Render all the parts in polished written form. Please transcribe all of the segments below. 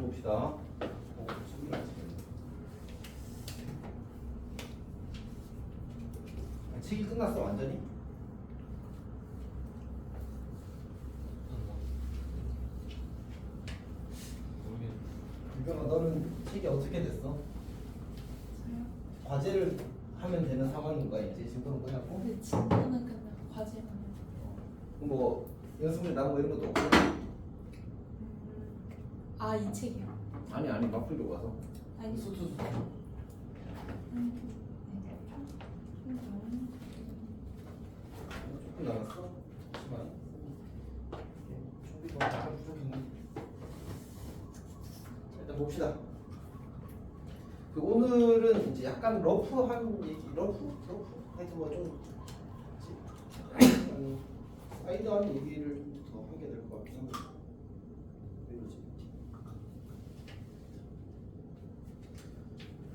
봅시다. 책이 끝났어 완전히? 유경아 너는 책이 어떻게 됐어? 저요? 과제를 하면 되는 상황인 거야 이제 진도는 끝났고? 근데 진도는 끝나고 과제만 해요. 뭐 연습문제 나고 이런 것도 없고? 아, 이 책이요? 아니 맞풀려 와서 아니. 수투 네. 조금 나갔어? 잠시만 준비가 약간 부족했네. 자, 일단 봅시다. 그 오늘은 이제 약간 러프한 얘기, 러프? 하여튼 뭐좀 사이드한 얘기를 더 하게 될 것 같긴 합니다.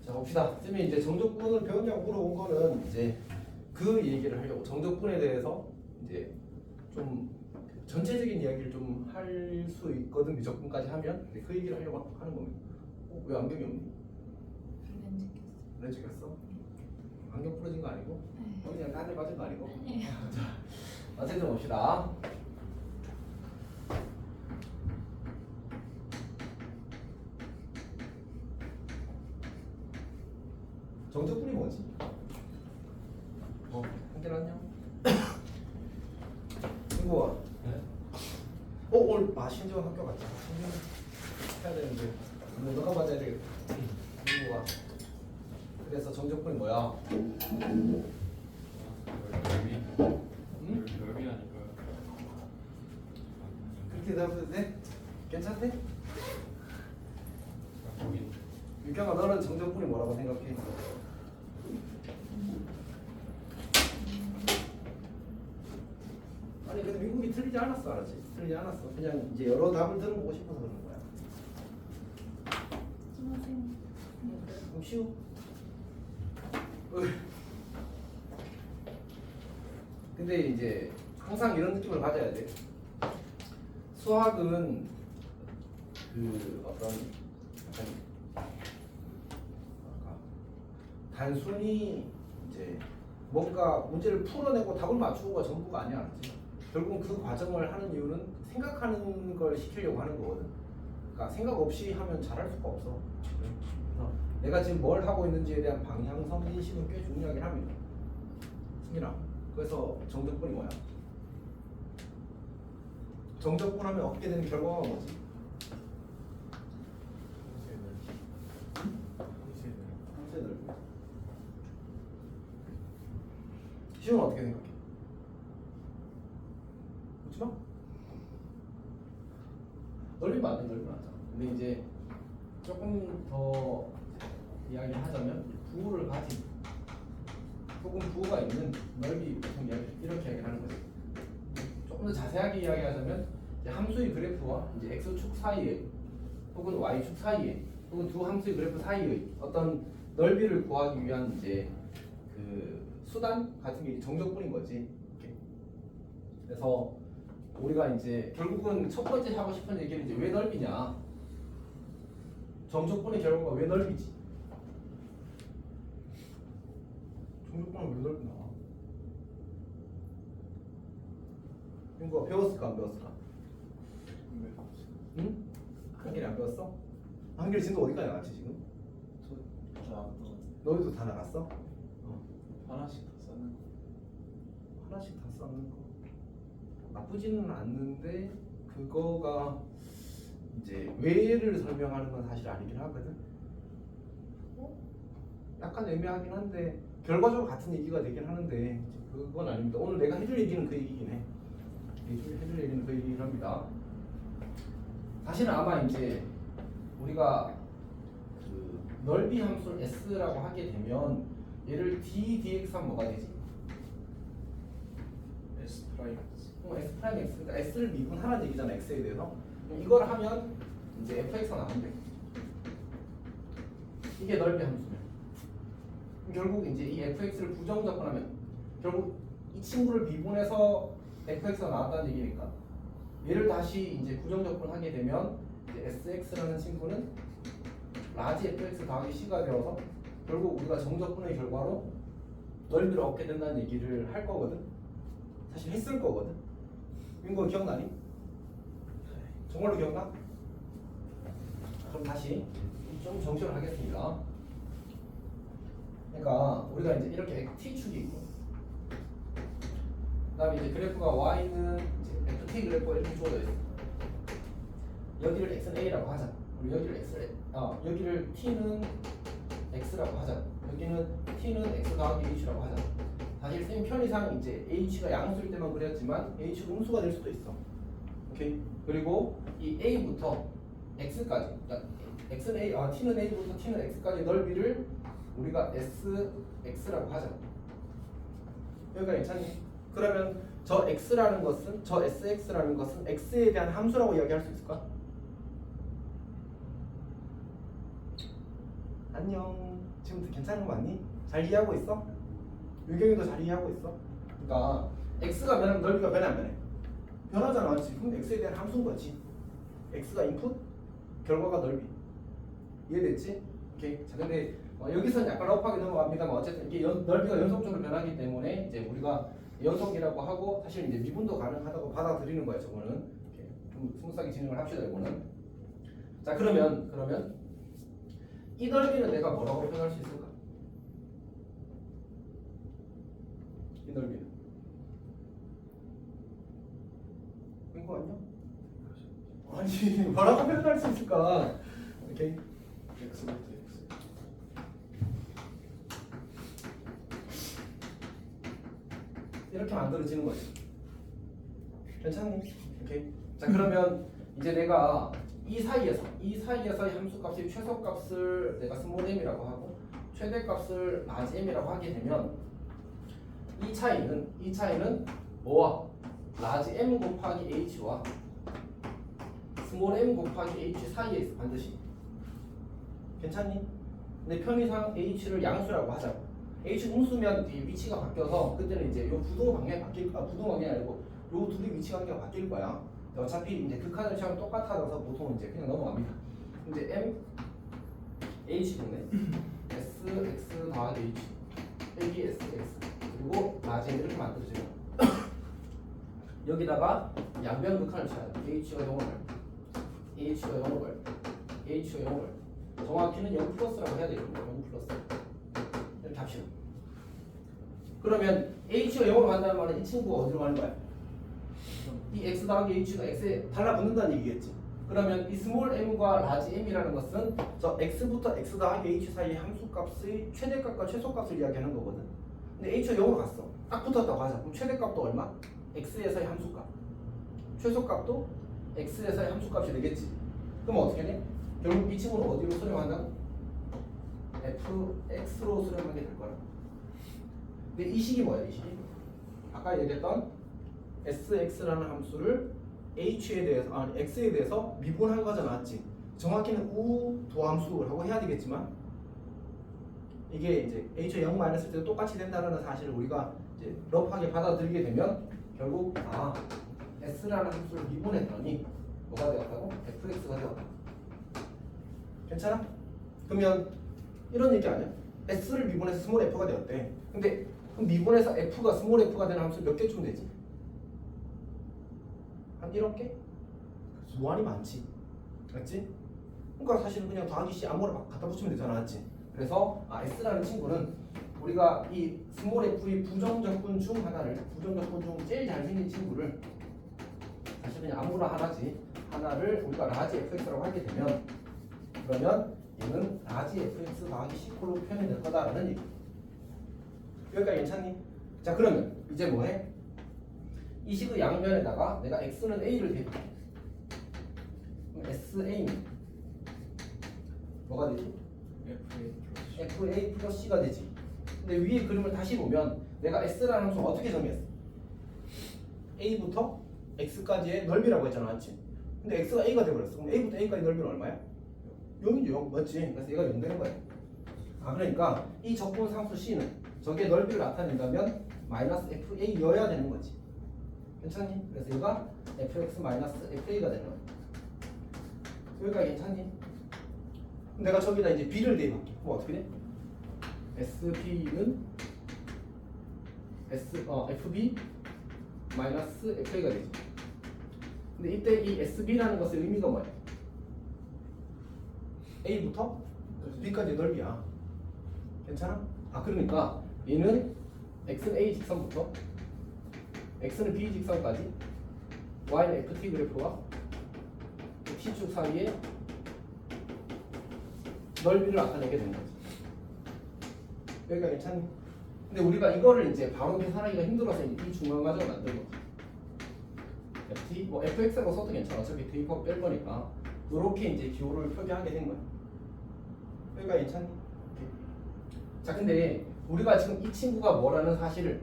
자 봅시다. 쌤이 이제 정적분을 배웠냐고 물어본 거는 이제 그 얘기를 하려고 정적분에 대해서 이제 좀 전체적인 이야기를 좀 할 수 있거든 미적분까지 하면 그 얘기를 하려고 하는 겁니다. 왜 안경이 없니? 렌즈 꼈어요. 렌즈 꼈어? 안경 부러진 거 아니고? 네. 그냥 딴데 맞은 거 아니고? 네. 자 어쨌든 봅시다. 정적분이 뭐지? 한개 났냐? 친구야. 네? 오늘 신지원 학교 갔지? 신지원 해야 되는데 오늘 너가 맞아야 되겠다. 친구가. 그래서 정적분이 뭐야? 별비? 응? 별비 아닐까요? 그렇게 대답해도 돼? 괜찮대? 보긴 유경아 너는 정적분이 뭐라고 생각해? 아니 근데 미국이 틀리지 않았어 알았지? 틀리지 않았어. 그냥 이제 여러 답을 들어보고 싶어서 그런 거야. 선생님. 그럼 쉬워. 근데 이제 항상 이런 느낌을 가져야 돼. 수학은 그 어떤 약간 뭐랄까 단순히 이제 뭔가 문제를 풀어내고 답을 맞추고가 전부가 아니야, 알았지? 결국은 그 과정을 하는 이유는 생각하는 걸 시키려고 하는 거거든. 그러니까 생각 없이 하면 잘할 수가 없어. 그래서 내가 지금 뭘 하고 있는지에 대한 방향성 인식은 꽤 중요하긴 합니다. 승민아, 그래서 정적분이 뭐야? 정적분 하면 얻게 되는 결과가 뭐지? 항세 넓이. 시험은 어떻게 생각해? 묻지 마. 넓이면 안 돼, 넓이면 안 돼. 근데 이제 조금 더 이야기를 하자면 부호를 가진 혹은 부호가 있는 넓이 보통 이렇게 이야기하는 거지. 조금 더 자세하게 이야기하자면 이제 함수의 그래프와 이제 x축 사이에 혹은 y축 사이에 혹은 두 함수의 그래프 사이의 어떤 넓이를 구하기 위한 이제 그 수단 같은 게 정적분인 거지. 이렇게. 그래서 우리가 이제 결국은 첫 번째 하고 싶은 얘기는 이제 왜 넓이냐? 정적분의 결과가 왜 넓이지? 정적분은 왜 넓이나? 이거 배웠을까 안 배웠을까? 응? 한길이 안 배웠어? 한길이 지금 어디까지 나갔지 지금? 너희도 다 나갔어? 하나씩 다 써는 하나씩 다 쌓는 거 나쁘지는 않는데 그거가 이제 왜를 설명하는 건 사실 아니긴 하거든. 약간 애매하긴 한데 결과적으로 같은 얘기가 되긴 하는데 그건 아닙니다. 오늘 내가 해줄 얘기는 그 얘기긴 해. 해줄 얘기는 그 얘기긴 합니다. 사실은 아마 이제 우리가 그 넓이 함수를 s라고 하게 되면 얘를 d dx 하면 뭐가 되지? S 프라임 S 프라임 x 그러니까 s를 미분하라는 얘기잖아. x에 대해서 이걸 하면 이제 fx가 나온대. 이게 넓이 함수면 결국 이제 이 fx를 부정적분하면 결국 이 친구를 미분해서 fx가 나왔다는 얘기니까 얘를 다시 이제 부정적분하게 되면 이제 sx라는 친구는 라지 fx 더하기 c가 되어서 결국 우리가 정적분의 결과로 넓이를 얻게 된다는 얘기를 할 거거든. 사실 했을 거거든. 이거 기억나니? 정말로 기억나? 그럼 다시 좀 정식을 하겠습니다. 그러니까 우리가 이제 이렇게 t축이 있고, 그다음에 이제 그래프가 y는 이제 ft 그래프가 이렇게 주어져 있어. 여기를 x는 a라고 하자. 우리 여기를 t는 x라고 하자. 여기는 t는 x 더하기 h라고 하자. 사실 쌤 편의상 이제 h가 양수일 때만 그렸지만 h가 음수가 될 수도 있어. 오케이. 그리고 이 a부터 x까지, 그러니까 x는 a, t는 a부터 t는 x까지 넓이를 우리가 sx라고 하자. 여기가 괜찮니? 그러면 저 x라는 것은, 저 sx라는 것은 x에 대한 함수라고 이야기할 수 있을까? 안녕. 지금부터 괜찮은 거 맞니? 잘 이해하고 있어? 유경이도 잘 이해하고 있어? 그러니까 x가 변하면 넓이가 변해 안 변해? 변하잖아. 지금 x에 대한 함수인 거지. x가 인풋, 결과가 넓이. 이해됐지? 오케이. 자, 근데 여기서는 약간 러프하게 넘어갑니다만 어쨌든 이게 넓이가 연속적으로 변하기 때문에 이제 우리가 연속이라고 하고 사실 이제 미분도 가능하다고 받아들이는 거예요. 저거는 이렇게 좀 스무스하게 진행을 합시다. 이거는. 자, 그러면 이 넓이는 내가 뭐라고 표현할 수 있을까? 이 넓이는 이거 아니야? 아니 뭐라고 표현할 수 있을까? 오케이. x부터 x. 이렇게 만들어지는 거지. 괜찮니? 오케이. 자, 그러면 이제 내가 이 사이에서의 함수값이 최소값을 내가 스몰 m이라고 하고 최대값을 라지 m이라고 하게 되면 이 차이는 뭐와 라지 m 곱하기 h와 스몰 m 곱하기 h 사이에 있어. 반드시. 괜찮니? 근데 편의상 h를 양수라고 하자. h 음수면 이 위치가 바뀌어서 그때는 이제 요 부동 방향이 바뀔 거야. 부동 방향이 아니고 요 둘이 위치 관계가 바뀔 거야. 어차피 이제 극한을 취하면 똑같아져서 보통 이제 그냥 넘어갑니다. 이제 m h 분의 s x 더하기 h 빼기 s x 그리고 라지 m 이렇게 만들어져요. 여기다가 양변 극한을 취해야 돼. h가 0을 h가 0을 h가 0을 정확히는 0 플러스라고 해야 되거든요. 0 플러스 이렇게 합시다. 그러면 h가 0으로 간다는 말은 이 친구가 어디로 가는 거야? 이 x 더하기 h가 x에 달라붙는다는 얘기겠지. 그러면 이 스몰 m과 라지 m이라는 것은 저 x부터 x 더하기 h 사이의 함수값의 최대값과 최소값을 이야기하는 거거든. 근데 h가 0으로 갔어. 딱 붙었다고 하자. 그럼 최대값도 얼마? x에서의 함수값. 최소값도 x에서의 함수값이 되겠지. 그럼 어떻게 돼? 결국 이 친구는 어디로 수렴한다고? fx로 수렴하게 될 거라. 근데 이 식이 뭐야? 이 식이? 아까 얘기했던 sx라는 함수를 h에 대해서 x에 대해서 미분한 거잖아, 맞지? 정확히는 우도함수라고 해야 되겠지만 이게 이제 h가 0 마이너스 때 똑같이 된다는 사실을 우리가 이제 러프하게 받아들이게 되면 결국 s라는 함수를 미분했더니 뭐가 되었다고? fx가 되었다. 괜찮아? 그러면 이런 얘기 아니야? s를 미분해서 스몰 f가 되었대. 근데 그럼 미분해서 f가 스몰 f가 되는 함수 몇 개쯤 되지? 한 1억 개? 무한히 많지. 맞지? 그러니까 사실은 그냥 더하기 c 아무거나 막 갖다 붙이면 되잖아. 맞지? 그래서 s라는 친구는 우리가 이 스몰 f의 부정적분 중 하나를, 부정적분 중 제일 잘생긴 친구를 사실 그냥 아무나 하나를 우리가 라지 fx라고 하게 되면 그러면 얘는 라지 fx 더하기 c꼴로 표현이 될 거다라는 얘기. 여기까지 괜찮니? 자, 그러면 이제 뭐해? 이 식의 양면에다가 내가 x는 a를 대입해. 그럼 sa는 뭐가 되지? fa 플러스 c가 되지. 근데 위에 그림을 다시 보면 내가 s라는 함수 어떻게 정의했어? a부터 x까지의 넓이라고 했잖아, 맞지? 근데 x가 a가 되어버렸어. 그럼 a부터 a까지 넓이는 얼마야? 0이죠, 0. 맞지? 그래서 얘가 0 되는 거야. 그러니까 이 적분 상수 c는 저게 넓이를 나타낸다면 마이너스 fa여야 되는 거지. 괜찮니? 그래서 얘가 fx 마이너스 fa가 되는 거야. 여기까지 괜찮니? 내가 저기다 이제 b를 대입할게. 그럼 어떻게 돼? SP는 FB 마이너스 FA가 되지. 근데 이때 이 SB라는 것의 의미가 뭐야? A부터 B까지 넓이야. 괜찮아? 아 그러니까 얘는 X는 A 직선부터 X는 B 직선까지 Y는 FT 그래프와 T축 사이에 넓이를 나타내게 되는 거지. 여기가 괜찮니? 근데 우리가 이거를 이제 바로 계산하기가 힘들어서 이 중간 과정을 만든 거지. FT, 뭐 FX하고 써도 괜찮아. 어차피 대입하고 뺄 거니까 이렇게 이제 기호를 표기하게 된 거야. 여기가 괜찮니? 오케이. 자, 근데 우리가 지금 이 친구가 뭐라는 사실을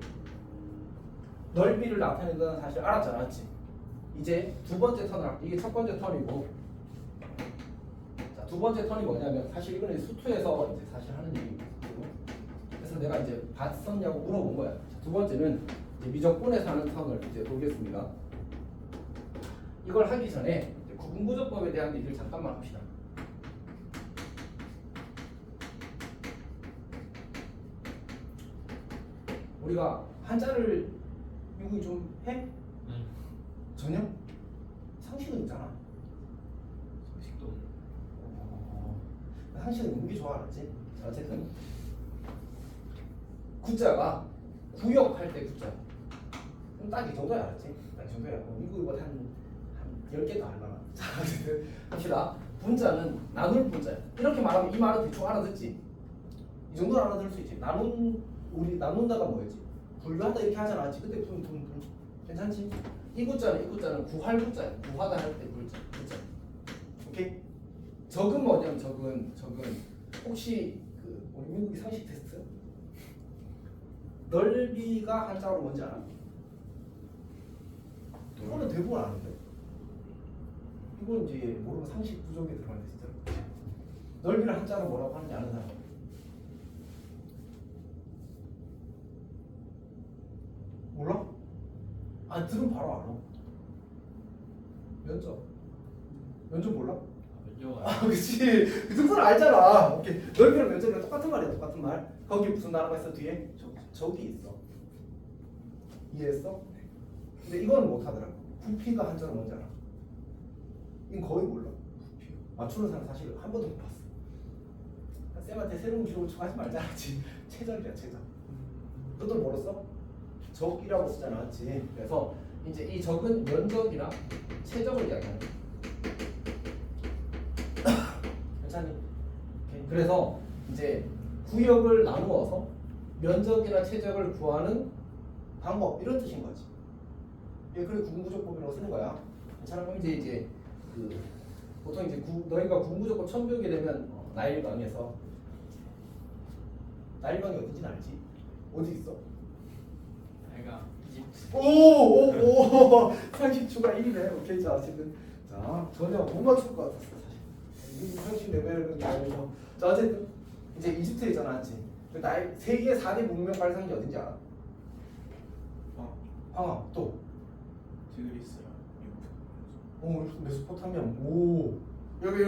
넓이를 나타낸다는 사실을 알았잖아, 맞지? 이제 두 번째 턴을 할게. 이게 첫 번째 턴이고, 자, 두 번째 턴이 뭐냐면 사실 이거는 수투에서 이제 사실 하는 얘기고, 그래서 내가 이제 봤었냐고 물어본 거야. 자, 두 번째는 이제 미적분에서 하는 턴을 이제 보겠습니다. 이걸 하기 전에 구분구조법에 대한 얘기를 잠깐만 합시다. 우리가 한자를 미국이 좀 해? 전혀? 상식은 있잖아. 상식도 상식은 미국이 좋아 알았지? 자, 어쨌든 구자가 구역할 때 구자 딱 이 정도야 알았지? 딱 이 정도야. 미국이보다 한 10개도 알만한. 자, 어쨌든 합시다. 분자는 나눌 분자야. 이렇게 말하면 이 말은 대충 알아듣지? 이 정도는 알아들을 수 있지. 우리 나눈다가 뭐였지? 분류한다 이렇게 하잖아. 근데 분 괜찮지? 이 구자는 구할 구자야. 구하다 할 때 구자. 오케이? 적은 뭐냐면 적은 혹시 그 우리 미국이 상식 테스트? 넓이가 한자로 뭔지 알아? 이거는 대부분 아는데. 이건 이제 모르면 상식 부족에 들어가는데 진짜. 넓이를 한자로 뭐라고 하는지 아는 사람? 몰라? 아 들으면 바로 알아. 면적 몰라? 면적아 아 그치 그 정도는 알잖아. 오케이 넓이랑 면적이랑 똑같은 말이야. 똑같은 말. 거기 무슨 단어가 있어 뒤에? 저기 있어. 이해했어? 근데 이거는 못하더라. 부피가 한자로 뭔지 알아? 이건 거의 몰라. 맞추는 사람 사실 한 번도 못 봤어. 쌤한테 새로운 기록을 추가하지 말자 알았지? 최저이야 최저. 너도 뭐랬어? 적이라고 쓰잖아, 맞지? 그래서 이제 이 적은 면적이랑 최적을 이야기하는 거야. 괜찮니? 오케이. 그래서 이제 구역을 나누어서 면적이나 최적을 구하는 방법 이런 뜻인 거지. 예, 그래 구분구조법이라고 쓰는 거야. 괜찮아? 그럼 이제 그 보통 이제 너희가 구분구조법 처음 배우게 되면 나일강에서 나일강이 어딘지 알지? 어디 있어? 내가 이집트 오 30초가 1이네. 오케이. 자 어쨌든 자 전혀 못 맞출 것 같았어 사실. 이 상식 레벨은 아니고. 자 어쨌든 이제 이집트에 있잖아, 맞지? 세계 4대 문명 발상지 어딘지 알아? 황하 또. 티그리스랑 메소포타미아. 오 여기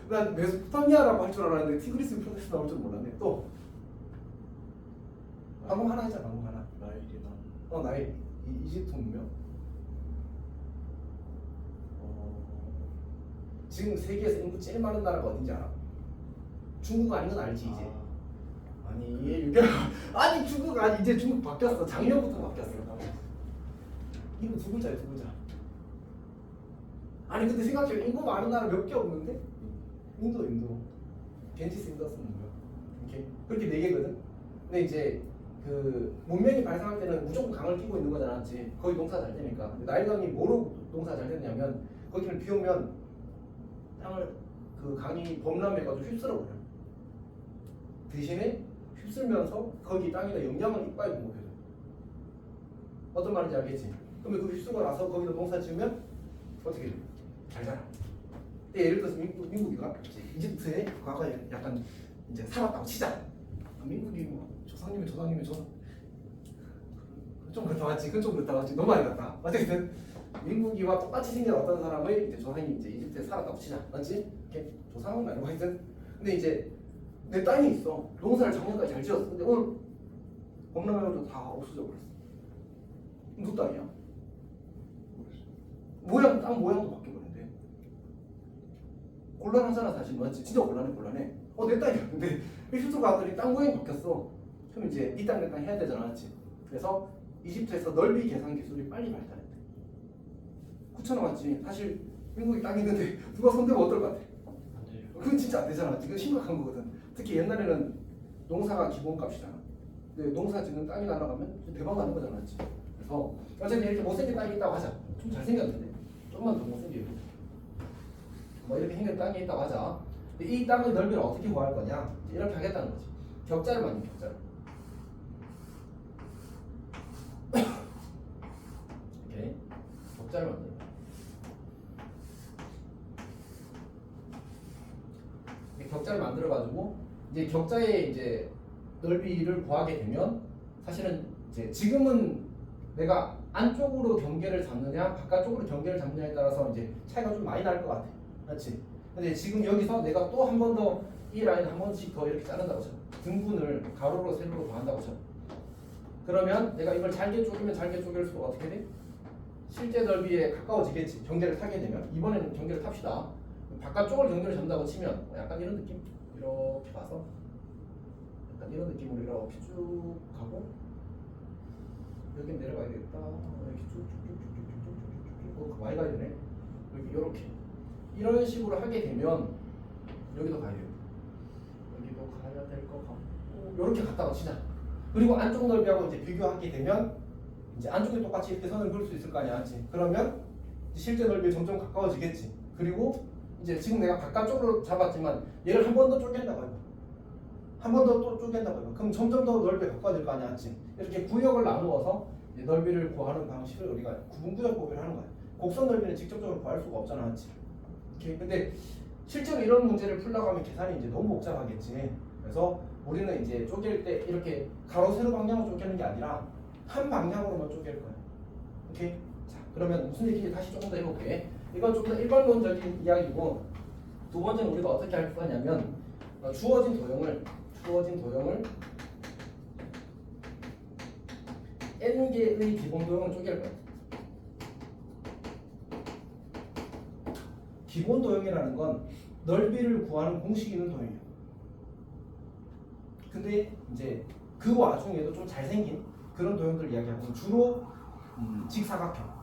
난 메소포타미아라고 할 줄 알았는데 티그리스 프로젝트 나올 줄 몰랐네. 또 방금 하나 했잖아. 방금 하나. 나일이나 나일 이집트 문명. 지금 세계에서 인구 제일 많은 나라가 어딘지 알아? 중국 아닌 건 알지 이제. 아니 이게 아니 중국 아니 이제 중국 바뀌었어. 작년부터 바뀌었어. 이거 두 글자야 두 글자. 아니 근데 생각해 인구 많은 나라 몇 개 없는데? 인도. 겐지스 인더스 문명. 이렇게 그렇게 네 개거든. 근데 이제 그 문명이 발생할 때는 무조건 강을 끼고 있는 거잖아, 맞지? 거기 농사 잘 되니까. 근데 나일강이 뭐로 농사 잘 됐냐면 거기를 비 오면 땅을 그 강이 범람해가지고 휩쓸어버려. 대신에 휩쓸면서 거기 땅에다 영양을 이빨 공급해줘. 어떤 말인지 알겠지? 그러면 그 휩쓸고 나서 거기다 농사 지으면 어떻게 돼? 잘 자라. 근데 예를 들어서 미국이가 이집트에 과거에 약간 이제 살았다고 치자. 미국이 뭐 조상님이 좀 그렇다 맞지? 그건 좀 그렇다 맞지? 너무 많이 갔다. 어쨌든 민국이와 똑같이 생긴 어떤 사람의 이제 조상이 이제 이집트에 살았다고 치자, 맞지? 이렇게 조상은 말고 하여튼. 근데 이제 내 땅이 있어. 농사를 작년까지 잘 지었어. 근데 오늘 겁나가지고 다 없어져 버렸어. 누구 땅이야? 땅 모양도 바뀌어버린대. 곤란하잖아 사실, 맞지? 진짜 곤란해. 내 땅이야. 근데 이집트 가더니 땅 모양이 바뀌었어. 그럼 이제 네 땅 내 땅 해야 되잖아, 맞지? 그래서 이집트에서 넓이 계산 기술이 빨리 발달했대. 그렇잖아, 맞지? 사실 미국이 땅이 있는데 누가 손대면 어떨 것 같아? 안 돼요. 그건 진짜 안 되잖아. 이건 심각한 거거든. 특히 옛날에는 농사가 기본값이잖아. 근데 농사 짓는 땅이 날아가면 대박 나는 거잖아, 맞지? 그래서 어쨌든 이렇게 못생긴 땅이 있다고 하자. 좀 잘생겼는데 좀만 더 못생기고 뭐 이렇게 생긴 땅이 있다고 하자. 근데 이 땅의 넓이를 어떻게 구할 거냐? 이렇게 하겠다는 거지. 격자를 만든 격자를. 이렇게 격자를 만드는 거야. 격자를 만들어 가지고 이제 격자의 이제 넓이를 구하게 되면 사실은 이제 지금은 내가 안쪽으로 경계를 잡느냐 바깥쪽으로 경계를 잡느냐에 따라서 이제 차이가 좀 많이 날 것 같아, 그렇지? 근데 지금 여기서 내가 또 한 번 더 이 라인 한 번씩 더 이렇게 자른다고 쳐. 등분을 가로로 세로로 더한다고 쳐. 그러면 내가 이걸 잘게 쪼개면 잘게 쪼갤수록 어떻게 돼? 실제 넓이에 가까워지겠지. 경계를 타게 되면. 이번에는 경계를 탑시다. 바깥쪽을 경계를 잡는다고 치면 약간 이런 느낌? 이렇게 봐서 약간 이런 느낌으로 이렇게 쭉 가고 여기 내려가야 되겠다. 이렇게 쭉쭉쭉쭉쭉쭉쭉 많이 가야 되네. 이렇게 이런 식으로 하게 되면 여기도 가야 돼요. 여기도 가야 될 것 같고 이렇게 갔다가 치자. 그리고 안쪽 넓이하고 이제 비교하게 되면 이제 안쪽에 똑같이 이렇게 선을 그을 수 있을 거 아니야, 맞지? 그러면 실제 넓이에 점점 가까워지겠지. 그리고 이제 지금 내가 바깥쪽으로 잡았지만 얘를 한 번 더 쪼갠다고 해봐. 한 번 더 또 쪼갠다고 해봐. 그럼 점점 더 넓이에 가까워질 거 아니야, 맞지? 이렇게 구역을 나누어서 이제 넓이를 구하는 방식을 우리가 구분구역법을 하는 거야. 곡선 넓이는 직접적으로 구할 수가 없잖아, 맞지? 오케이. 근데 실제로 이런 문제를 풀려고 하면 계산이 이제 너무 복잡하겠지. 그래서 우리는 이제 쪼갤 때 이렇게 가로 세로 방향으로 쪼개는 게 아니라 한 방향으로만 쪼갤 거야. 오케이? 자, 그러면 무슨 얘기인지 다시 조금 더 해볼게. 이건 좀 더 일반론적인 이야기고, 두 번째는 우리가 어떻게 할 거냐면 주어진 도형을 n개의 기본 도형을 쪼갤 거야. 기본 도형이라는 건 넓이를 구하는 공식이 있는 도형이에요. 근데 이제 그 와중에도 좀 잘생긴 그런 도형들 이야기하고 주로 직사각형.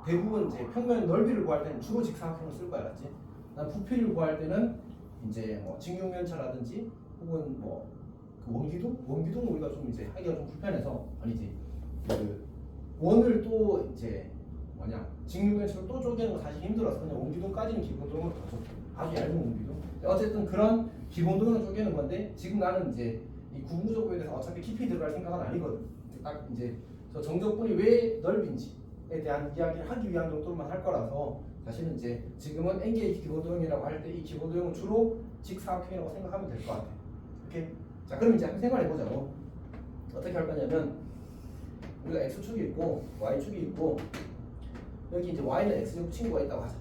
대부분 이제 평면 넓이를 구할 때는 주로 직사각형을 쓸 거야, 맞지? 난 부피를 구할 때는 이제 뭐 직육면체라든지 혹은 뭐 그 원기둥 우리가 좀 이제 하기가 좀 불편해서 아니지. 그 원을 또 이제 뭐냐 직육면체로 또 쪼개는 거 사실 힘들어서 그냥 원기둥까지는 기본도형으로 가져. 아주 얇은 원기둥. 어쨌든 그런 기본도형을 쪼개는 건데 지금 나는 이제 이 구분구조법에 대해서 어차피 깊이 들어갈 생각은 아니거든. 딱 이제 저 정적분이 왜 넓인지에 대한 이야기를 하기 위한 정도로만 할 거라서 사실은 이제 지금은 n개의 기본도형이라고 할 때 이 기본도형은 주로 직사각형이라고 생각하면 될 것 같아. 오케이? 자, 그럼 이제 한번 생각해보자고. 어떻게 할 거냐면 우리가 x축이 있고 y축이 있고 여기 이제 y는 x제곱 친구가 있다고 하자.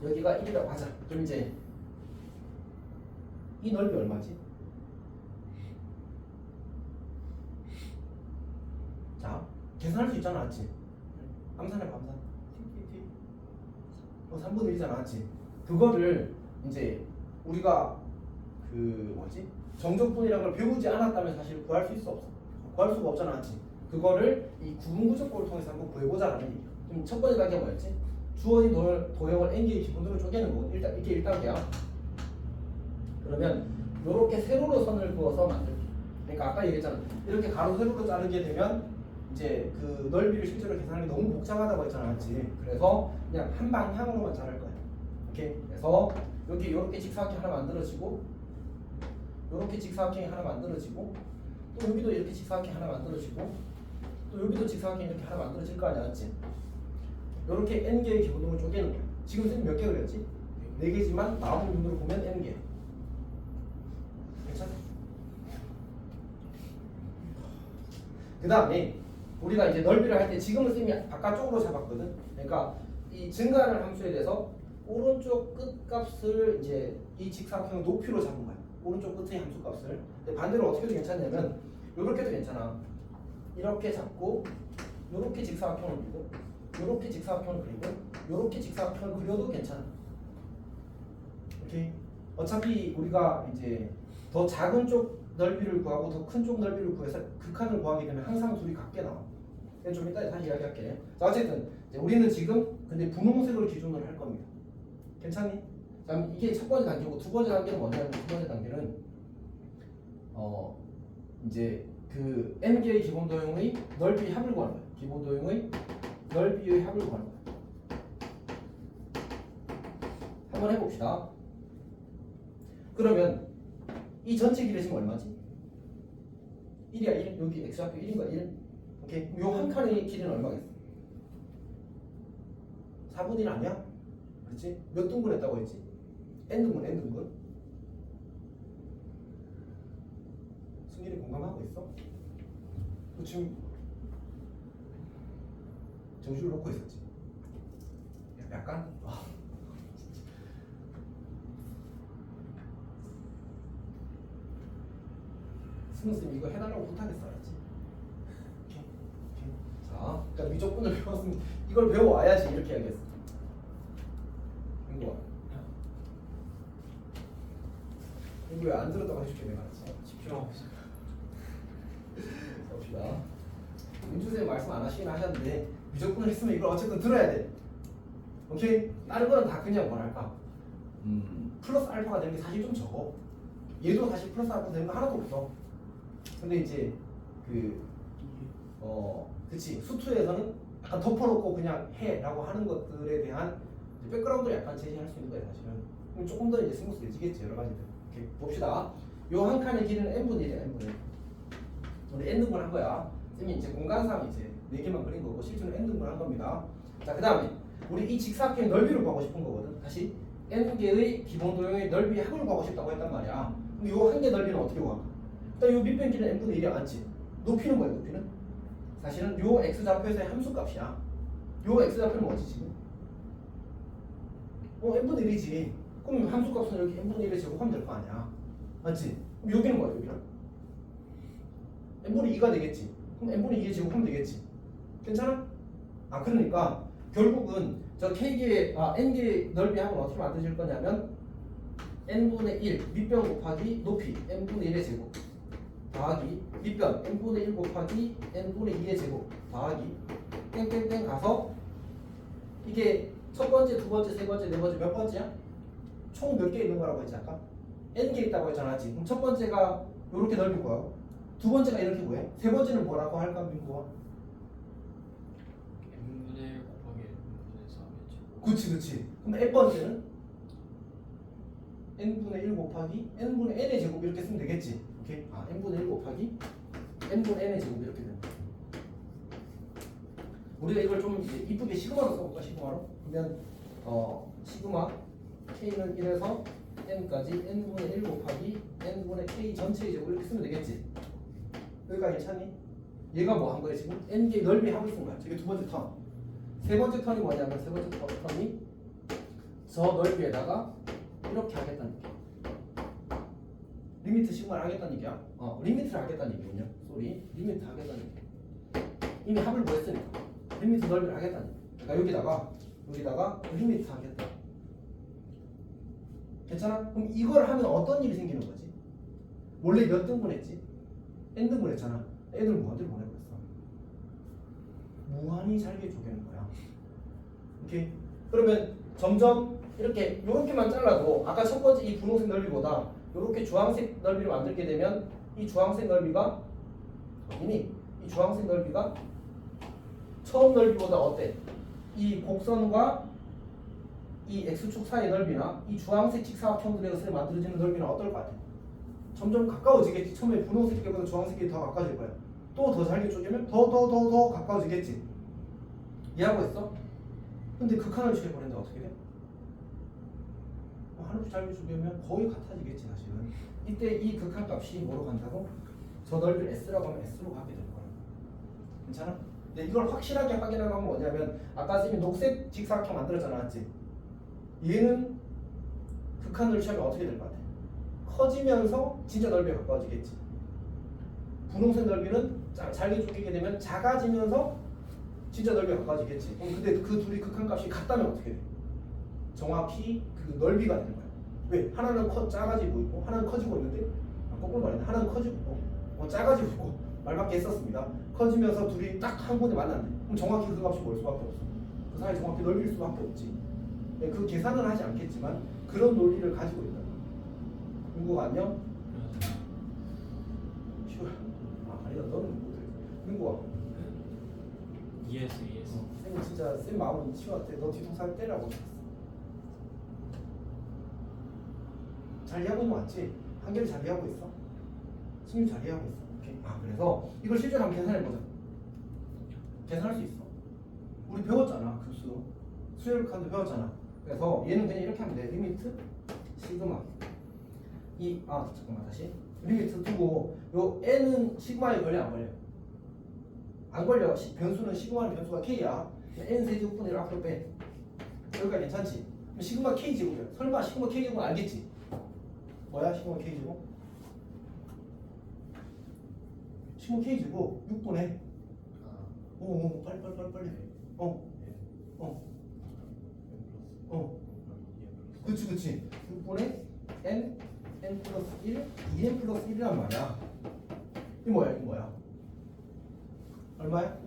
여기가 1이라고 하자. 그럼 이제 이 넓이 얼마지? 자, 계산할 수 있잖아, 맞지? 암산해 봐, 암산. 3분의 1이잖아, 맞지? 그거를 이제 우리가 그 뭐지? 정적분이라는 걸 배우지 않았다면 사실 구할 수 있어 없어. 구할 수가 없잖아, 맞지? 그거를 이 구분구조법을 통해서 한번 구해보자라는 얘기야. 그럼 첫 번째 단계가 뭐였지? 주어진 도형을 n개의 기본도로 쪼개는 거. 일단 이게 1단계야. 그러면 이렇게 세로로 선을 그어서 만들기. 그러니까 아까 얘기했잖아. 이렇게 가로 세로로 자르게 되면 이제 그 넓이를 실제로 계산하기 너무 복잡하다고 했잖아, 맞지? 그래서 그냥 한 방향으로만 자를 거야. 오케이? 그래서 여기 이렇게 직사각형 하나 만들어지고, 이렇게 직사각형이 하나 만들어지고, 또 여기도 이렇게 직사각형이 하나 만들어지고, 또 여기도 직사각형이 이렇게 하나 만들어질 거 아니야, 맞지? 이렇게 n개의 기본도형을 쪼개는 거야. 지금 선생님 몇 개 그렸지? 4개지만 나온 눈으로 보면 n개. 괜찮아? 그 다음에 우리가 이제 넓이를 할 때 지금은 쌤이 바깥쪽으로 잡았거든. 그러니까 이 증가하는 함수에 대해서 오른쪽 끝값을 이제 이 직사각형 높이로 잡은 거야. 오른쪽 끝의 함수 값을. 근데 반대로 어떻게 해도 괜찮냐면 이렇게도 괜찮아. 이렇게 잡고 이렇게 직사각형을 그리고 이렇게 직사각형을 그리고 이렇게 직사각형을 그려도 괜찮아. 오케이. 어차피 우리가 이제 더 작은 쪽 넓이를 구하고 더 큰 쪽 넓이를 구해서 극한을 구하게 되면 항상 둘이 같게 나와. 좀 이따 다시 이야기할게. 자, 어쨌든 이제 우리는 지금 근데 분홍색을 기준으로 할 겁니다. 괜찮니? 자, 이게 첫 번째 단계고 두 번째 단계는 뭐냐면 두 번째 단계는 이제 그 n 개의 기본 도형의 넓이 합을 구하는 거야. 기본 도형의 넓이의 합을 구하는 거야. 한번 해봅시다. 그러면 이 전체 길이 지금 얼마지? 1이야 1? 여기 x좌표 1인가 1? 오케이. 요 한 칸의 길이는 얼마겠어? 4분의 1 아니야? 그렇지? 몇 등분 했다고 했지? n등분 n등분. 승일이 공감하고 있어? 너 지금 정신을 놓고 있었지? 약간? 승우쌤 이거 해달라고 부탁했어, 알았지? 오케이. 자, 그러니까 미적분을 배웠으면 이걸 배워와야지 이렇게 해야겠어. 이거 이거 왜 안 들었다고 해줄게 내가. 집중 없어. 봅시다. 민주쌤 말씀 안 하시긴 하셨는데 미적분을 했으면 이걸 어쨌든 들어야 돼. 오케이? 다른 거는 다 그냥 뭐랄까 플러스 알파가 되는 게 사실 좀 적어. 얘도 사실 플러스 알파 되는 거 하나도 없어. 근데 이제 그치 수투에서는 약간 덮어놓고 그냥 해라고 하는 것들에 대한 백그라운드를 약간 제시할 수 있는 거야 사실은. 그럼 조금 더 이제 스무스해지겠지 여러 가지들. 오케이, 봅시다. 요 한 칸의 길이는 n분의 1이야 n분의 1. 우리 n등분 한 거야. 쌤이 이제 공간상 이제 4개만 그린 거고 실제로 n등분 한 겁니다. 자, 그 다음에 우리 이 직사각형의 넓이를 구하고 싶은 거거든. 다시 n개의 기본 도형의 넓이 합을 구하고 싶다고 했단 말이야. 그럼 요 한 개 넓이는 어떻게 구할까? 일단 요 밑변 길이는 n분의 1이 맞지? 높이는 뭐야 높이는? 사실은 요 x좌표에서의 함수값이야. 요 x좌표는 뭐지 지금? n분의 1이지. 그럼 함수값은 이렇게 n분의 1에 제곱하면 될 거 아니야. 맞지? 그럼 여기는 뭐야 여기는? n분의 2가 되겠지. 그럼 n분의 2에 제곱하면 되겠지. 괜찮아? 그러니까 결국은 저 k개의 n개의 넓이 합은 어떻게 만들어질 거냐면 n분의 1 밑변 곱하기 높이 n분의 1의 제곱 더하기 밑변 n분의 1 곱하기 n분의 2의 제곱 더하기 땡땡땡 가서 이게 첫 번째, 두 번째, 세 번째, 네 번째 몇 번째야? 총 몇 개 있는 거라고 했지 아까? n개 있다고 했잖아. 그럼 첫 번째가 이렇게 넓이 구하고 두 번째가 이렇게 구해. 세 번째는 뭐라고 할까 민구가? n분의 1 곱하기 n분의 3이지. 그치. 그럼 n번째는 n분의 1 곱하기 n분의 n의 제곱 이렇게 쓰면 되겠지. 오케이? n분의 1 곱하기 n분의 n의 제곱 이렇게 된다. 우리가 이걸 좀 이쁘게 시그마로 써볼까? 시그마로? 그러면 시그마 k는 1에서 n까지 n분의 1 곱하기 n분의 k 전체의 제곱 이렇게 쓰면 되겠지. 여기가 괜찮니? 얘가 뭐 한 거야 지금? n개의 넓이 합을 쓴 거야. 저게 두 번째 턴. 세 번째 턴이 뭐냐면 세 번째 턴이 저 넓이에다가 이렇게 하겠다는 얘기야. 리미트 시그마를 하겠다는 얘기야. 리미트를 하겠다는 얘기군요. 쏘리. 리미트 하겠다는 얘기야. 이미 합을 뭐 했으니까. 리미트 넓이를 하겠다는 얘기야. 그러니까 여기다가 리미트 하겠다. 괜찮아? 그럼 이걸 하면 어떤 일이 생기는 거지? 원래 몇 등분 했지? n등분 했잖아. 애들 무한대로 보내버렸어. 무한히 잘게 쪼개는 거야. 오케이? 그러면 점점 이렇게만 잘라도 아까 첫 번째 이 분홍색 넓이보다 이렇게 주황색 넓이를 만들게 되면 이 주황색 넓이가 이 주황색 넓이가 처음 넓이보다 어때? 이 곡선과 이 x축 사이의 넓이나 이 주황색 직사각형들에서 만들어지는 넓이는 어떨 것 같아? 점점 가까워지겠지. 처음에 분홍색보다 주황색이 더 가까워질 거야. 또 더 잘게 쪼개면 더 가까워지겠지. 이해하고 있어? 근데 극한을 취해버린다 어떻게 돼? 한없이 잘게 쪼개면 거의 같아지겠지 사실은. 이때 이 극한값이 뭐로 간다고? 저 넓이를 S라고 하면 S로 가게 될 거야. 괜찮아? 근데 이걸 확실하게 확인하는 건 뭐냐면 아까 쌤이 녹색 직사각형 만들었잖아, 맞지? 얘는 극한으로 취하면 어떻게 될 것 같아? 커지면서 진짜 넓이가 가까워지겠지. 분홍색 넓이는 잘게 쪼개게 되면 작아지면서 진짜 넓이가 가까워지겠지. 근데 그 둘이 극한값이 같다면 어떻게 돼? 정확히 그 넓이가 되는 거야. 왜? 하나는 작아지고 있고 하나는 커지고 있는데 거꾸로 말했네. 하나는 커지고 있고 작아지고 있고 말밖에 했었습니다. 커지면서 둘이 딱 한 번에 만났네. 그럼 정확히 그 값이 뭘 수밖에 없어. 그 사이 정확히 넓일 수밖에 없지. 그 계산은 하지 않겠지만 그런 논리를 가지고 있다. 민구가 안녕? 쉬워. 아니다. 너는 못해. 민구가. ES. 쌤 진짜 쌤 마음은 치워한테 너 뒤통수 때리라고. 잘 이해하고 있는 거 맞지? 한결이 잘 이해하고 있어? 승유 잘 이해하고 있어. 오케이. 그래서 이걸 실제로 한번 계산해보자. 계산할 수 있어. 우리 배웠잖아. 그 수열 칸도 배웠잖아. 그래서 얘는 그냥 이렇게 하면 돼. 리미트 시그마 잠깐만 다시 리미트 두고 요 n은 시그마에 걸려 안 걸려? 안 걸려. 변수는 시그마는 변수가 k야. n 세제곱분의 1 앞으로 빼. 여기가 괜찮지? 그럼 시그마 k 제곱이야. 설마 시그마 k 제곱은 알겠지? 뭐야 시그마 k 제곱? 시그마 k 제곱 6분의 빨리 그치 6분의 n 플러스 1 2n 플러스 1이란 말이야. 이게 뭐야 얼마야?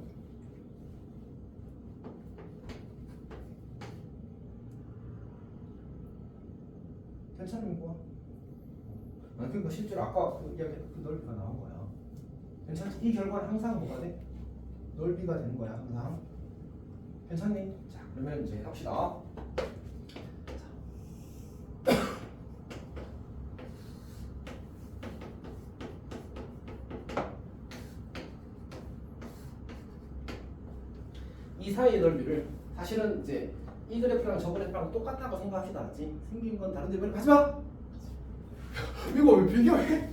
괜찮은 거야? 그러니까 실제로 아까 그 이야기했던 그 넓이가 나온 거야. 괜찮지? 이 결과는 항상 뭐가 돼? 넓이가 되는 거야 항상. 괜찮니? 자 그러면 이제 합시다. 이 사이의 넓이를 사실은 이제 이 그래프랑 저 그래프랑 똑같다고 생각합시다. 맞지? 생긴 건 다른데 왜 하지마! 이거 왜 비교해?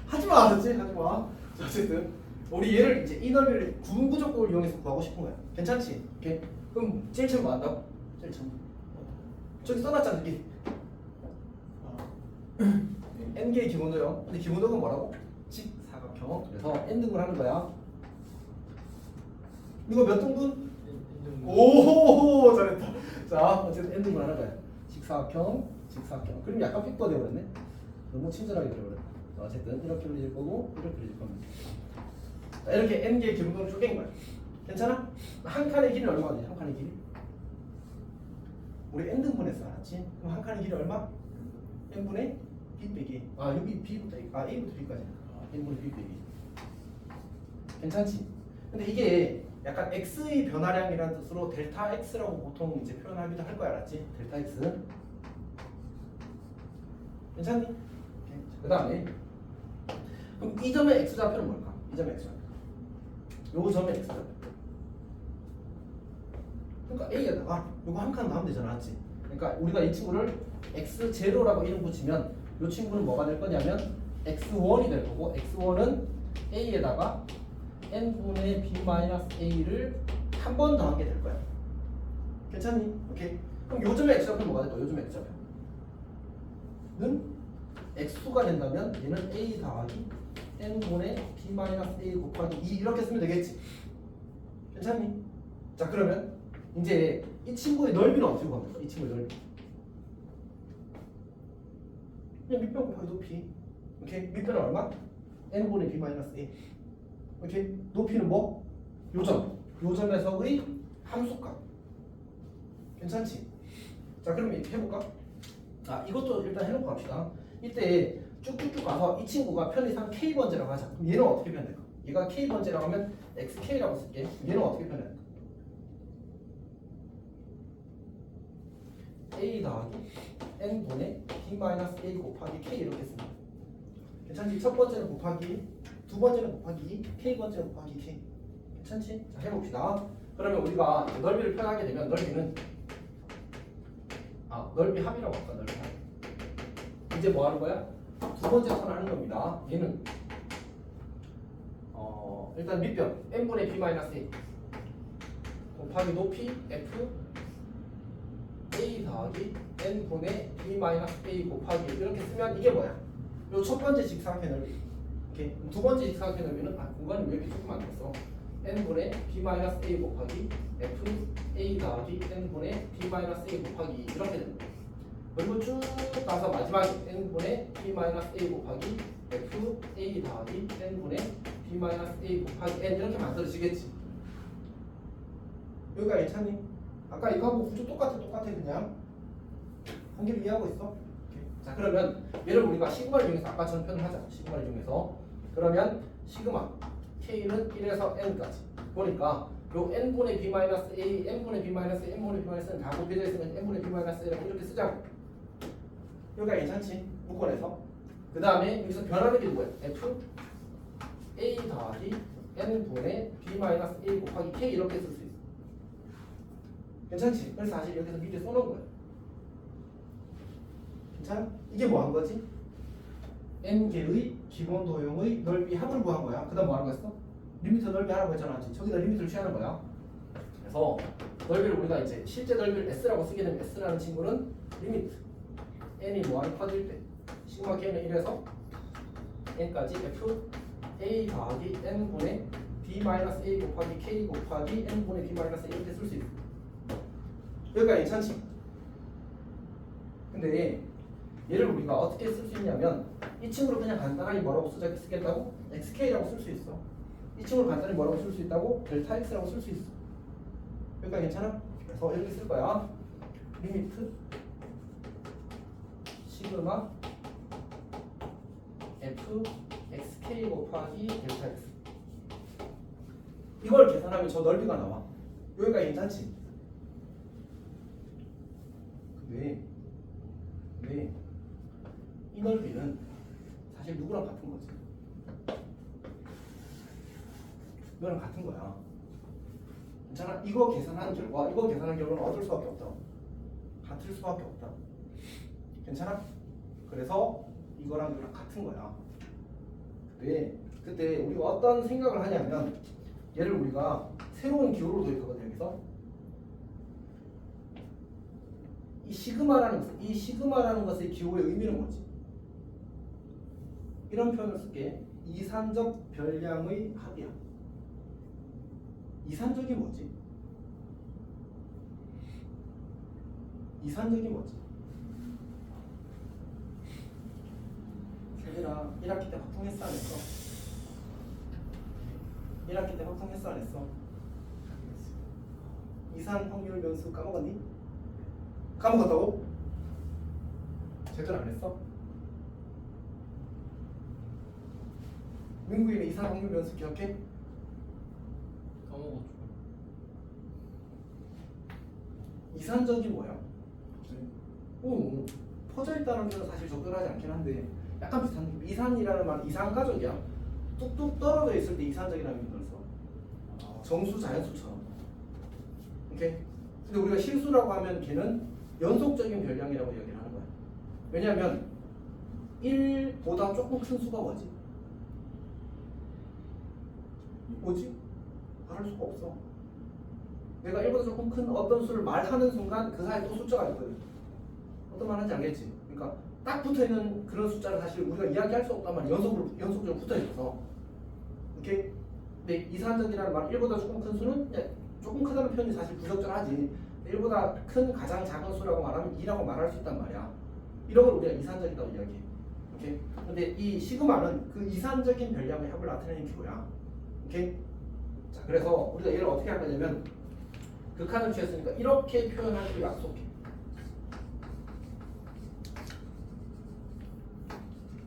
하지마! 알았지? 하지마. 자 어쨌든 우리 얘를 이제 이 넓이를 구분구조법을 이용해서 구하고 싶은 거야. 괜찮지? 오케이? 그럼 제일 처음 뭐 한다고? 제일 처음 저기 써놨잖아 여기 n개의 기본도요. 근데 기본도가 뭐라고? 직사각형. 그래서 n등분 하는 거야. 이거 몇 등분? 오 잘했다. 자 어쨌든 n등분 하는 거야. 직사각형. 그럼 약간 픽도 되어버렸네. 너무 친절하게 되어버렸다. 어쨌든 이렇게 그려질 거고 이렇게 그려질 겁니다. 자, 이렇게 n개의 기본도를 쪼갠 거야. 괜찮아? 한 칸의 길이는 얼마 되지? 한 칸의 길이? 우리 n등분했어, 알았지? 그럼 한 칸의 길이 얼마? n분의 b 빼기 여기 b부터 a부터 b까지 n분의 b 빼기. 괜찮지? 근데 이게 약간 x의 변화량이라는 뜻으로 델타 x라고 보통 이제 표현하기도 할 거야, 알았지? 델타 x. 괜찮니? 그 다음에 그럼 이 점의 x좌표는 뭘까? 이 점의 x좌표. 요 점의 x좌표. 그러니까 a에다가 요거 한 칸 나오면 되잖아, 맞지? 그러니까 우리가 이 친구를 x0라고 이름 붙이면 이 친구는 뭐가 될 거냐면 x1이 될 거고 x1은 a에다가 n분의 b-a를 한 번 더한 게 될 거야. 괜찮니? 오케이. 그럼 요점의 x좌표는 뭐가 될까? 요점의 x좌표는 x수가 된다면 얘는 a 더하기 n분의 b-a 곱하기 2 이렇게 쓰면 되겠지. 괜찮니? 자 그러면 이제 이 친구의 넓이는 어떻게 구합니까? 이 친구의 넓이 그냥 밑변 곱하기 높이. 오케이? 밑변은 얼마? n분의 b-a. 오케이? 높이는 뭐? 요점. 요점에서의 함수값. 괜찮지? 자 그럼 이렇게 해볼까? 이것도 일단 해놓고 갑시다. 이때 쭉쭉쭉 가서 이 친구가 편의상 k번째라고 하자. 그럼 얘는 어떻게 표현될까? 얘가 k번째라고 하면 xk라고 쓸게. 얘는 어떻게 표현할까? a 더하기 n분의 b-a 곱하기 k 이렇게 씁니다. 괜찮지? 첫 번째는 곱하기, 두 번째는 곱하기, k번째는 곱하기 k. 괜찮지? 자 해봅시다. 그러면 우리가 넓이를 표현하게 되면 넓이는 넓이 합이라고 할까? 넓이 합. 이제 뭐 하는 거야? 두 번째 선 하는 겁니다. 얘는 일단 밑변 n분의 b-a 곱하기 높이 f a 더하기 n분의 b 마이너스 a 곱하기 이렇게 쓰면 이게 뭐야? 요 첫 번째 직사각형 넓이. 이렇게 두 번째 직사각형 넓이는 공간이 왜 이렇게 조금 안 됐어? n분의 b 마이너스 a 곱하기 f a 더하기 n분의 b 마이너스 a 곱하기 이렇게 됩니다. 그리고 쭉 가서 마지막에 n분의 b 마이너스 a 곱하기 f a 더하기 n분의 b 마이너스 a 곱하기 n 이렇게 만들어지겠지. 여기가 괜찮니? 아까 이거하고 구조 똑같아 그냥 한 개를 이해하고 있어? 오케이. 자 그러면 얘를 우리가 시그마를 중에서 아까 전 표현을 하자. 시그마를 중에서 그러면 시그마 k는 1에서 n까지 보니까 요 n분의 b 마이너스 a, n분의 b 마이너스 a, n분의 b 마이너스 는 다 곱해져 있으면 n분의 b 마이너스 a라고 이렇게 쓰자고. 여기가 괜찮지? 묶어내서 그 다음에 여기서 변하는 게 뭐야? f a 더하기 n분의 b 마이너스 a 곱하기 k 이렇게 쓸 수 있어. 괜찮지? 그래서 사실 여기서 미리 써놓은 거야. 괜찮아? 이게 뭐 한 거지? n개의 기본 도형의 넓이 합을 구한 거야. 그 다음 뭐 하는 거였어? 리미터 넓이 하라고 했잖아. 저기다 리미터를 취하는 거야. 그래서 넓이를 우리가 이제 실제 넓이를 s라고 쓰게 되면 s라는 친구는 리미트 n이 뭐하는 커질 때 시그마 k는 1에서 n까지 f a 더하기 n분의 b 마이너스 a 곱하기 k 곱하기 n분의 b 마이너스 a 이렇게 쓸 수 있어. 여기가 괜찮지? 근데 얘를 우리가 어떻게 쓸 수 있냐면 이 친구를 그냥 간단하게 뭐라고 쓰겠다고? xk라고 쓸 수 있어. 이 친구를 간단히 뭐라고 쓸 수 있다고? 델타 x라고 쓸 수 있어. 여기가 괜찮아? 그래서 이렇게 쓸 거야. 리미트 시그마 f xk 곱하기 델타 x 이걸 계산하면 저 넓이가 나와. 여기가 괜찮지? 왜 이 넓이는 사실 누구랑 같은 거지? 이거랑 같은 거야. 괜찮아? 이거 계산하는 결과는 얻을 수밖에 없다. 같을 수밖에 없다. 괜찮아? 그래서 이거랑 이거랑 같은 거야. 그때 우리가 어떤 생각을 하냐면 얘를 우리가 새로운 기호로 도입하거든. 여기서 이 시그마라는 것의 기호의 의미는 뭐지? 이런 표현을 쓸게. 이산적 별량의 합이야. 이산적이 뭐지? 얘들아 1학기 때 확통했어 안 했어? 1학기 때 확통했어 안 했어? 이산 확률 변수 까먹었니? 까먹었다고? 제대로 안 했어? 민구이는 이산 확률 변수 기억해? 까먹었죠. 이산적이 뭐야? 오, 퍼져 있다는 데는 사실 적절하지 않긴 한데 약간 비슷한 느낌. 이산이라는 말은 이산가족이야. 뚝뚝 떨어져 있을 때 이산적이라는 의미를 써. 정수 자연수처럼. 오케이? 근데 우리가 실수라고 하면 걔는 연속적인 별량이라고 이야기를 하는 거야. 왜냐하면 1보다 조금 큰 수가 뭐지? 말할 수가 없어. 내가 1보다 조금 큰 어떤 수를 말하는 순간 그 사이에 또 숫자가 있거든. 어떤 말 하는지 알겠지? 그러니까 딱 붙어있는 그런 숫자를 사실 우리가 이야기할 수 없단 말이야. 연속적으로 붙어있어서. 오케이? 근데 이산적이라는 말 1보다 조금 큰 수는 조금 크다는 표현이 사실 부적절하지. 1보다 큰 가장 작은 수라고 말하면 2라고 말할 수 있단 말이야. 이런 걸 우리가 이산적이라고 이야기해. 오케이? 근데 이 시그마는 그 이산적인 별량의 합을 나타내는 기호야. 오케이? 자, 그래서 우리가 얘를 어떻게 할 거냐면 극한을 취했으니까 이렇게 표현하기로 약속해.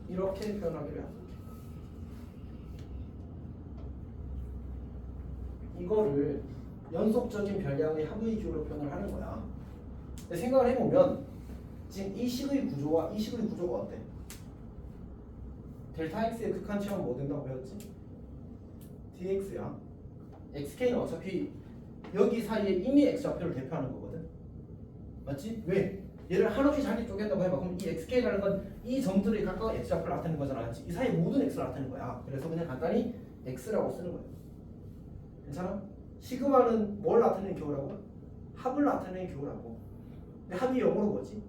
이렇게 표현하기로 약속해. 이거를 연속적인 별량의 합의 기호로 표현을 하는 거야. 근데 생각을 해보면 지금 이 식의 구조와 이 식의 구조가 어때? 델타 x의 극한 치환 뭐 된다고 배웠지? dx야. xk는 어차피 여기 사이에 이미 x좌표를 대표하는 거거든. 맞지? 왜? 얘를 한없이 잘게 쪼갠다고 해봐. 그럼 이 xk라는 건 이 점들이 각각 x좌표를 나타내는 거잖아. 이 사이 모든 x를 나타내는 거야. 그래서 그냥 간단히 x라고 쓰는 거야. 괜찮아? 시그마는 뭘 나타내는 기호라고? 합을 나타내는 기호라고. 근데 합이 영어로 뭐지?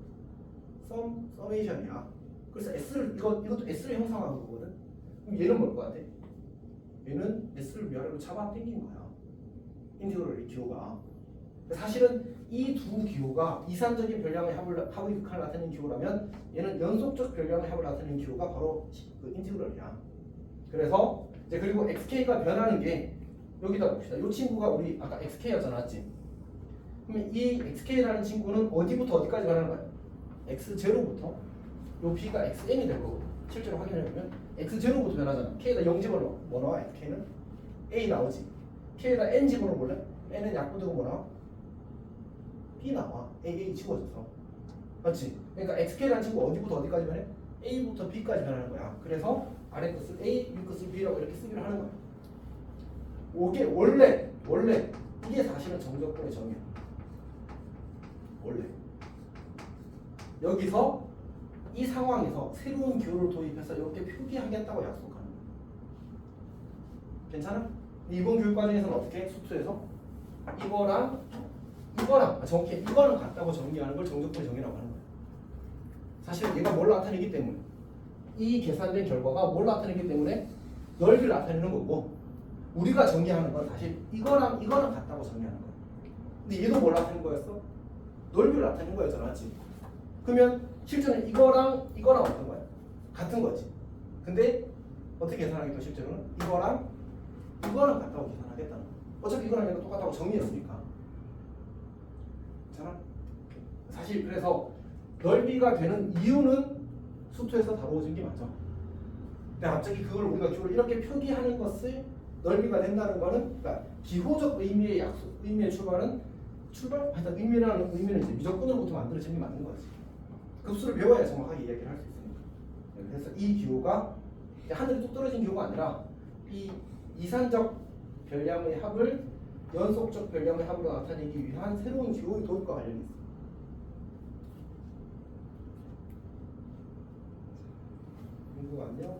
서메이션이야. 그래서 S를 이것도 S를 형성하는 거거든. 그럼 얘는 뭘 것 같아? 얘는 S를 위아래로 잡아 당긴 거야. 인티그럴 기호가. 사실은 이 두 기호가 이산적인 별량의 합의 극한을 나타내는 기호라면 얘는 연속적 별량의 합을 나타내는 기호가 바로 그 인티그럴이야. 그래서 이제 그리고 xk가 변하는 게 여기다 봅시다. 이 친구가 우리 아까 xk였잖아, 맞지? 그러면 이 xk라는 친구는 어디부터 어디까지 변하는 거야? x0부터 요 b가 xn이 될 거거든. 실제로 확인해보면 x0부터 변하잖아. k에다 0 집어넣어. 뭐 나와? k는 a 나오지. k에다 n 집어넣어볼래? n은 약분되고 뭐 나와? b 나와. a 지워져서. 맞지? 그러니까 xk라는 친구 어디부터 어디까지 변해? a부터 b까지 변하는 거야. 그래서 아래 것을 a, 위 것을 b라고 이렇게 쓰기로 하는 거야. 이게 원래 이게 사실은 정적분의 정의야. 원래 여기서 이 상황에서 새로운 기호를 도입해서 이렇게 표기하겠다고 약속하는 거야. 괜찮아? 이번 교육 과정에서는 어떻게? 수투에서 이거랑 정확히 이거랑 같다고 정리하는 걸 정적분의 정의라고 하는 거야. 사실 얘가 뭘 나타내기 때문에 이 계산된 결과가 뭘 나타내기 때문에 넓이를 나타내는 거고 우리가 정의하는 건 사실 이거랑 같다고 정의하는 거야. 근데 얘도 뭘 나타내는 거였어? 넓이를 나타내는 거였잖아, 맞지? 그러면 실제는 이거랑 어떤 거야? 같은 거지. 근데 어떻게 계산하겠다 실제로는 이거랑 같다고 계산하겠다는 거야. 어차피 이거랑 얘가 똑같다고 정의했으니까. 괜찮아? 사실 그래서 넓이가 되는 이유는 수투에서 다루어진 게 맞아. 근데 갑자기 그걸 우리가 기호를 이렇게 표기하는 것을 넓이가 된다는 거는 그러니까 기호적 의미의 의미의 출발은 하여튼 의미는 이제 미적분으로부터 만들어진 게 맞는 거지. 급수를 배워야 정확하게 이야기를 할 수 있으니까. 그래서 이 기호가 하늘이 뚝 떨어진 기호가 아니라 이 이산적 별량의 합을 연속적 별량의 합으로 나타내기 위한 새로운 기호의 도입과 관련이 있어. 궁금하네요.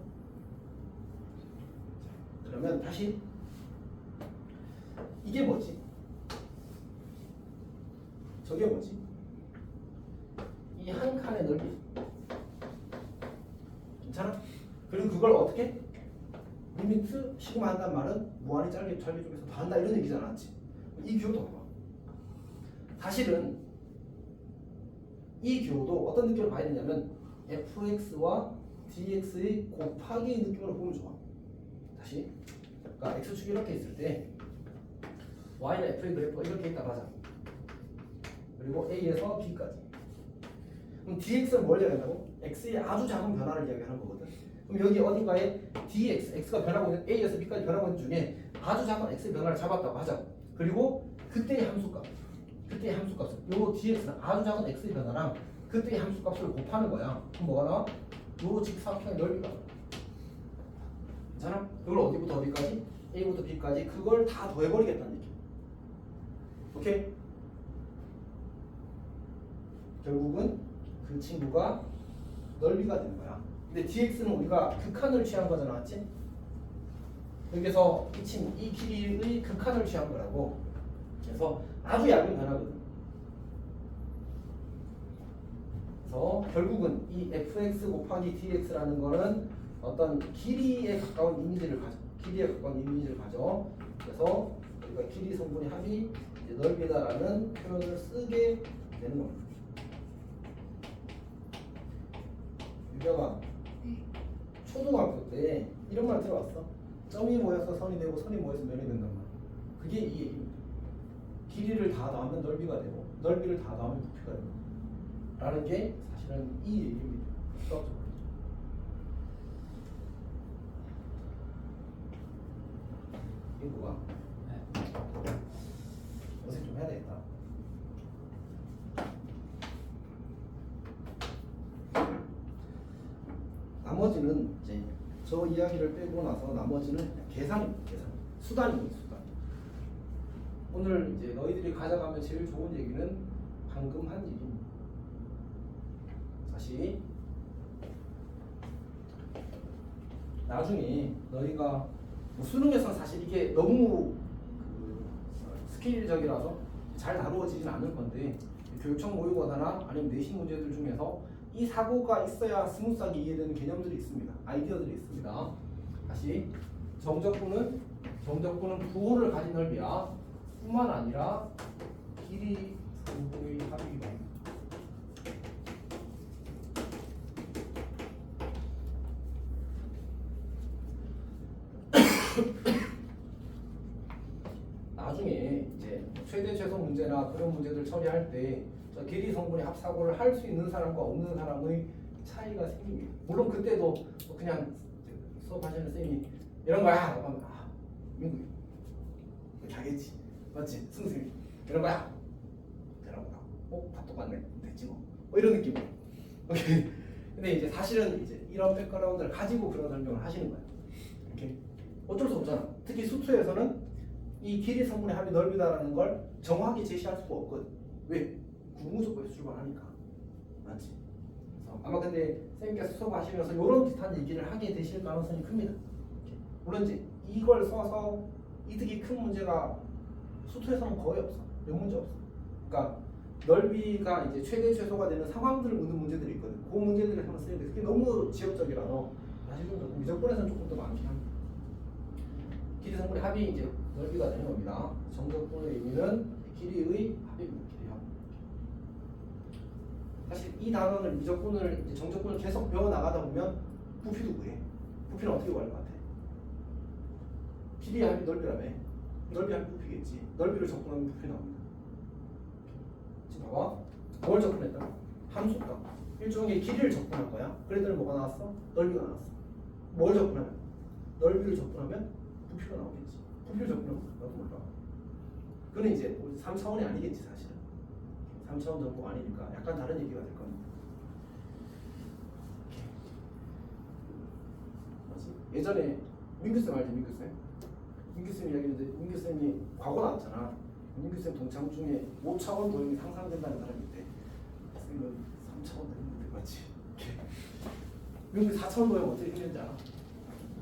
그러면 다시 이게 뭐지? 저게 뭐지? 이 한 칸의 넓이. 괜찮아? 그리고 그걸 어떻게? 리미트 시그마 한단 말은 무한히 잘게 쪽에서 더 한다 이런 얘기잖아, 맞지? 이 기호도 봐봐. 사실은 이 기호도 어떤 느낌을 봐야 되냐면 fx와 dx의 곱하기 느낌으로 보면 좋아. 다시. 그러니까 x축이 이렇게 있을 때 y나 f의 그래프가 이렇게 있다고 하자. 그리고 a에서 b까지. 그럼 dx는 뭘 이야기한다고? x의 아주 작은 변화를 이야기하는 거거든. 그럼 여기 어딘가에 dx, x가 변하고 있는 a에서 b까지 변하고 있는 중에 아주 작은 x의 변화를 잡았다고 하자. 그리고 그때의 함수값, 요 dx는 아주 작은 x의 변화랑 그때의 함수값을 곱하는 거야. 그럼 뭐가 나와? 요 직사각형의 넓이가. 괜찮아? 그걸 어디부터 어디까지? a부터 b까지 그걸 다 더해버리겠다는 얘기. 오케이? 결국은 그 친구가 넓이가 되는 거야. 근데 dx는 우리가 극한을 취한 거잖아, 맞지? 여기서 이 길이의 극한을 취한 거라고. 그래서 아주 얇은 변화거든. 그래서 결국은 이 fx 곱하기 dx라는 거는 어떤 길이에 가까운 이미지를 가져. 그래서 우리가 길이 성분의 합이 넓이다라는 표현을 쓰게 되는 겁니다. 유경아, 초등학교 때 이런 말 들어봤어? 점이 모여서 선이 되고 선이 모여서 면이 된단 말. 그게 이 얘기입니다. 길이를 다 더하면 넓이가 되고 넓이를 다 더하면 부피가 되고 라는 게 사실은 이 얘기입니다. 수학적으로. 인구가 어색 좀 해야 되겠다. 나머지는 이제 저 이야기를 빼고 나서 나머지는 계산입니다. 수단입니다. 수단. 오늘 이제 너희들이 가져가면 제일 좋은 얘기는 방금 한 얘기입니다. 다시 나중에 너희가 뭐 수능에서 사실 이게 너무 필적이라서 잘 다루어지진 않을 건데 교육청 모의고사나 아니면 내신 문제들 중에서 이 사고가 있어야 스무스하게 이해되는 개념들이 있습니다. 아이디어들이 있습니다. 다시 정적분은 부호를 가진 넓이야. 뿐만 아니라 길이 성분의 합이기도 합니다. 나중에 이제 최대 최소 문제나 그런 문제들 처리할 때 저 길이 성분의 합사고를 할 수 있는 사람과 없는 사람의 차이가 생깁니다. 물론 그때도 뭐 그냥 수업하시는 쌤이 이런 거야 하면 아 민구 자겠지 맞지 승승이 이런 거야 이런 거야 다 똑같네 됐지 뭐 이런 느낌. 오케이. 근데 이제 사실은 이제 이런 백그라운드를 가지고 그런 설명을 하시는 거예요. 이렇게 어쩔 수 없잖아. 특히 수투에서는 이 길이 성분의 합이 넓이다라는 걸 정확히 제시할 수가 없거든. 왜? 구무조건에서 출발하니까. 맞지? 그래서 아마 근데 쌤께서 수업하시면서 이런 비슷한 얘기를 하게 되실 가능성이 큽니다. 이렇게. 물론 이제 이걸 써서 이득이 큰 문제가 수투에서는 거의 없어. 몇 문제 없어. 그러니까 넓이가 이제 최대 최소가 되는 상황들을 묻는 문제들이 있거든. 그 문제들을 한번 쓰는데 그게 너무 지역적이라서 사실은 조금 미적분에서는 조금 더 많긴 합니다. 길이 성분의 합이 이제 넓이가 되는 겁니다. 정적분의 의미는 길이의 합입니다. 길이 합. 사실 이 단원을 미적분을 이제 정적분을 계속 배워 나가다 보면 부피도 구해. 부피는 어떻게 구할 것 같아? 길이의 합이 넓이라며. 넓이 합이 부피겠지. 넓이를 적분하면 부피 나옵니다. 지금 봐봐. 뭘 적분했다? 함수값. 일종의 길이를 적분할 거야. 그랬더니 뭐가 나왔어? 넓이가 나왔어. 뭘 적분하면? 넓이를 적분하면 부피가 나오겠지. 부피를 적분하면 나도 몰라. 그건 이제 3차원이 아니겠지 사실은. 3차원 정도가 아니니까 약간 다른 얘기가 될 겁니다. 뭐지? 예전에 민규쌤 알지? 민규쌤 이야기했는데 민규쌤이 과거 나왔잖아. 민규쌤 동창 중에 5차원 도형이 상상된다는 사람이 있대. 쌤은 3차원 도형인데 맞지? 민규 4차원 도형 어떻게 생겼는지 알아?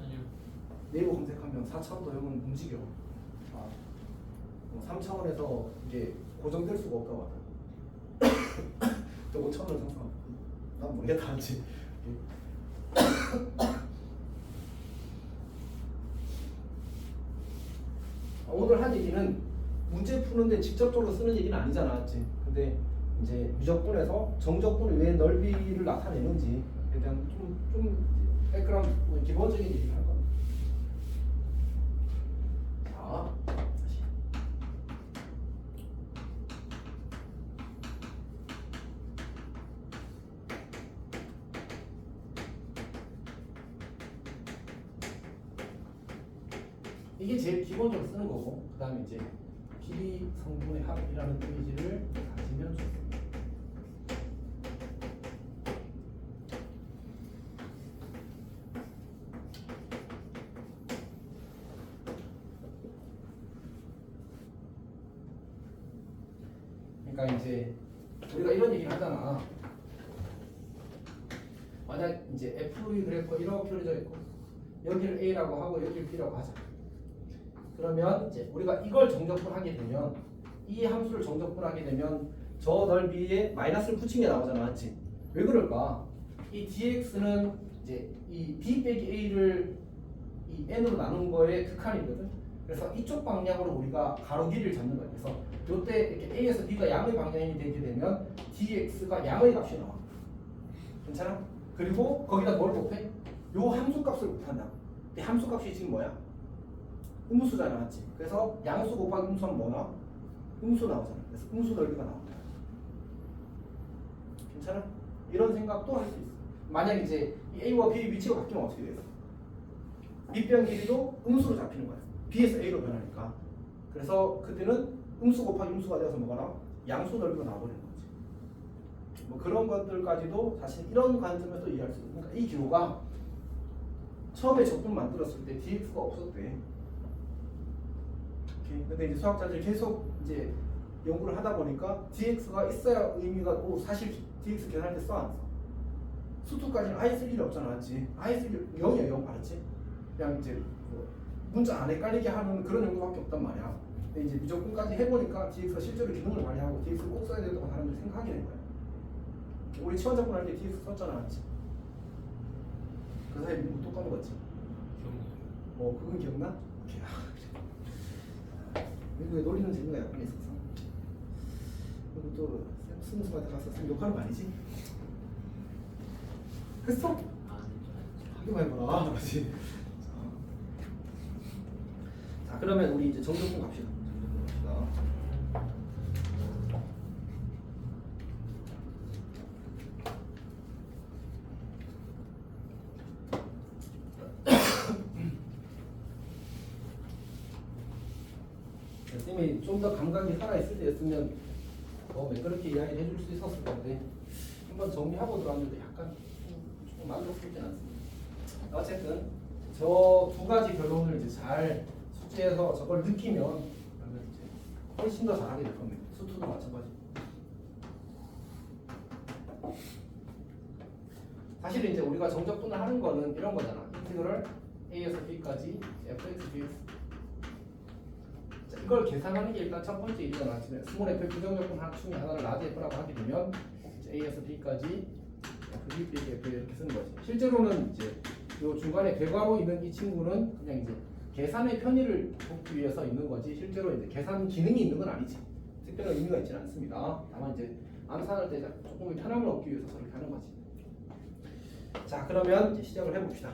아니요. 네이버 검색하면 4차원 도형은 움직여. 3차원에서 이게 고정될 수가 없다고 하더라고. 또 5차원을 상상. 난 모르겠다 하지. 오늘 한 얘기는 문제 푸는데 직접적으로 쓰는 얘기는 아니잖아, 맞지? 근데 이제 미적분에서 정적분이 왜 넓이를 나타내는지에 대한 좀 백그라운드 기본적인 얘기를 할 겁니다. 자, 다시. 이게 제일 기본적으로 쓰는 거고, 그 다음에 이제 길이 성분의 합이라는 이미지를 가지면 좋습니다. 그러니까 이제 우리가 이런 얘기를 하잖아. 만약 이제 F의 그래프가 이렇게 그려져 있고 여기를 A라고 하고 여기를 B라고 하자. 그러면 이제 우리가 이걸 정적분하게 되면 이 함수를 정적분하게 되면 저 넓이에 마이너스를 붙인 게 나오잖아, 맞지? 왜 그럴까? 이 dx는 이제 이 b 빼기 a를 이 n으로 나눈 거의 극한이거든. 그래서 이쪽 방향으로 우리가 가로 길이를 잡는 거야. 그래서 요때 이렇게 a에서 b가 양의 방향이 되게 되면 dx가 양의 값이 나와. 괜찮아? 그리고 거기다 뭘 곱해? 요 함수 값을 곱한다. 이 함수 값이 지금 뭐야? 음수잖아, 맞지? 그래서 양수 곱하기 음수하면 뭐 나와? 음수 나오잖아. 그래서 음수 넓이가 나온다. 괜찮아? 이런 생각도 할 수 있어. 만약 이제 이 A와 B의 위치가 바뀌면 어떻게 돼요? 밑변 길이도 음수로 잡히는 거야. B에서 A로 변하니까. 그래서 그때는 음수 곱하기 음수가 되어서 뭐가 나와? 양수 넓이가 나와버리는 거지. 뭐 그런 것들까지도 사실 이런 관점에서 이해할 수 있어. 그러니까 이 기호가 처음에 적분 만들었을 때 dx가 없었대. 근데 이제 수학자들이 계속 이제 연구를 하다 보니까 dx가 있어야 의미가 사실 dx 계산할 때 써 안 써? 수투까지는 아예 쓸 일이 없잖아, 맞지? 아예 쓸 일 0이야 0, 알았지? 그냥 이제 문자 안에 깔리게 하는 그런 연구밖에 없단 말이야. 근데 이제 미적분까지 해보니까 dx가 실제로 기능을 많이 하고 dx를 꼭 써야 되겠다고 사람들이 생각하게 된 거야. 우리 치환작분 할 때 dx 썼잖아, 맞지? 그 사이에 미국 또 까먹었지? 그건 기억나? 오케이. 미국에 놀리는 재미가 약간 있어서. 그리고 또 스무스한테 가서 쌤 욕하는 거 아니지? 했어? 하기만 해봐라. 그렇지. 자, 그러면 우리 이제 정적분 갑시다. 정적분 갑시다. 쌤이 좀 더 감각이 살아있을 때였으면 더 매끄럽게 이야기를 해줄 수 있었을 건데 한번 정리하고 들어왔는데 약간 조금 만족스럽진 않습니다. 어쨌든 저 두 가지 결론을 이제 잘 숙지해서 저걸 느끼면 그러면 이제 훨씬 더 잘하게 될 겁니다. 수투도 마찬가지. 사실 이제 우리가 정적분을 하는 거는 이런 거잖아. 인티그럴 a에서 b까지 fx dx. 자, 이걸 계산하는 게 일단 첫 번째 일이가 나지만 스몰 f 부정적분 중에 하나를 라지 f라고 하게 되면 이제 a에서 b까지 f, b, f 이렇게 쓰는 거지. 실제로는 이제 요 중간에 배괄호 있는 이 친구는 그냥 이제 계산의 편의를 돕기 위해서 있는 거지 실제로 이제 계산 기능이 있는 건 아니지. 특별한 의미가 있지는 않습니다. 다만 이제 암산할 때 조금 편함을 얻기 위해서 저렇게 하는 거지. 자, 그러면 이제 시작을 해봅시다.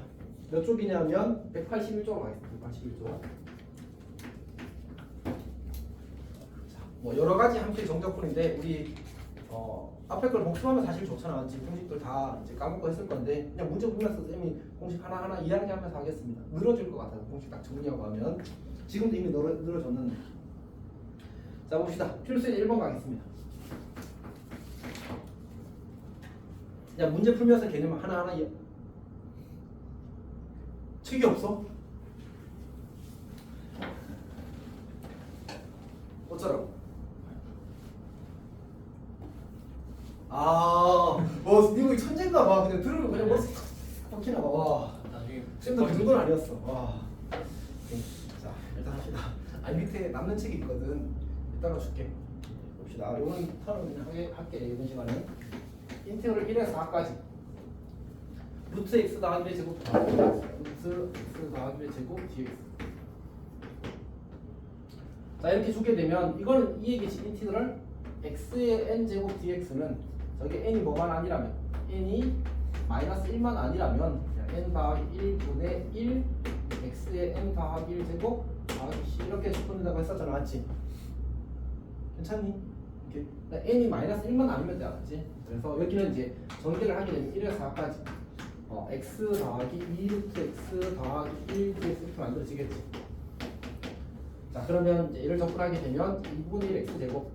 몇 쪽이냐면 181쪽으로 가겠습니다. 181쪽. 자, 뭐 여러 가지 함수의 정적분인데 우리 앞에 걸 복습하면 사실 좋잖아. 지금 공식들 다 이제 까먹고 했을 건데 그냥 문제 보면서 쌤이 공식 하나하나 이야기하면서 하겠습니다. 늘어질 것 같아요. 공식 딱 정리하고 하면 지금도 이미 늘어졌는데. 자, 봅시다. 필수의 1번 가겠습니다. 야, 문제 풀면서 개념 하나하나 책이 없어? 어쩌라고? 니가 천재인가 봐. 그냥 들으면 그냥 머리 퍽히나 봐. 와. 나중에 쌤도 그 정도는 아니었어. 와. 자, 일단 합시다. 아니, 밑에 남는 책이 있거든. 이따가 줄게. 봅시다. 요거는 턴을 그냥 할게. 이번 시간에. 인테그럴 1에서 4까지. 루트 x 더하기 1의 제곱 루트 x 더하기 1의 제곱 dx. 자, 이렇게 주게 되면 이거는 이 얘기지. 인테그럴 x의 n 제곱 dx는 저기 n이 뭐만 아니라면 n이 마이너스 1만 아니라면 그냥 n 더하기 1분의 1 x의 n 더하기 1 제곱 더하기 c 이렇게 풀는다고 했었잖아. 맞지? 괜찮니? 이렇게 n이 마이너스 1만 아니면 돼. 맞지? 그래서 여기는 이제 전개를 하게 되면 1에서 4까지 x 더하기 2루트 x 더하기 1 dx 이렇게 만들어지겠지. 자, 그러면 이제 얘를 접근하게 되면 2분의 1 x 제곱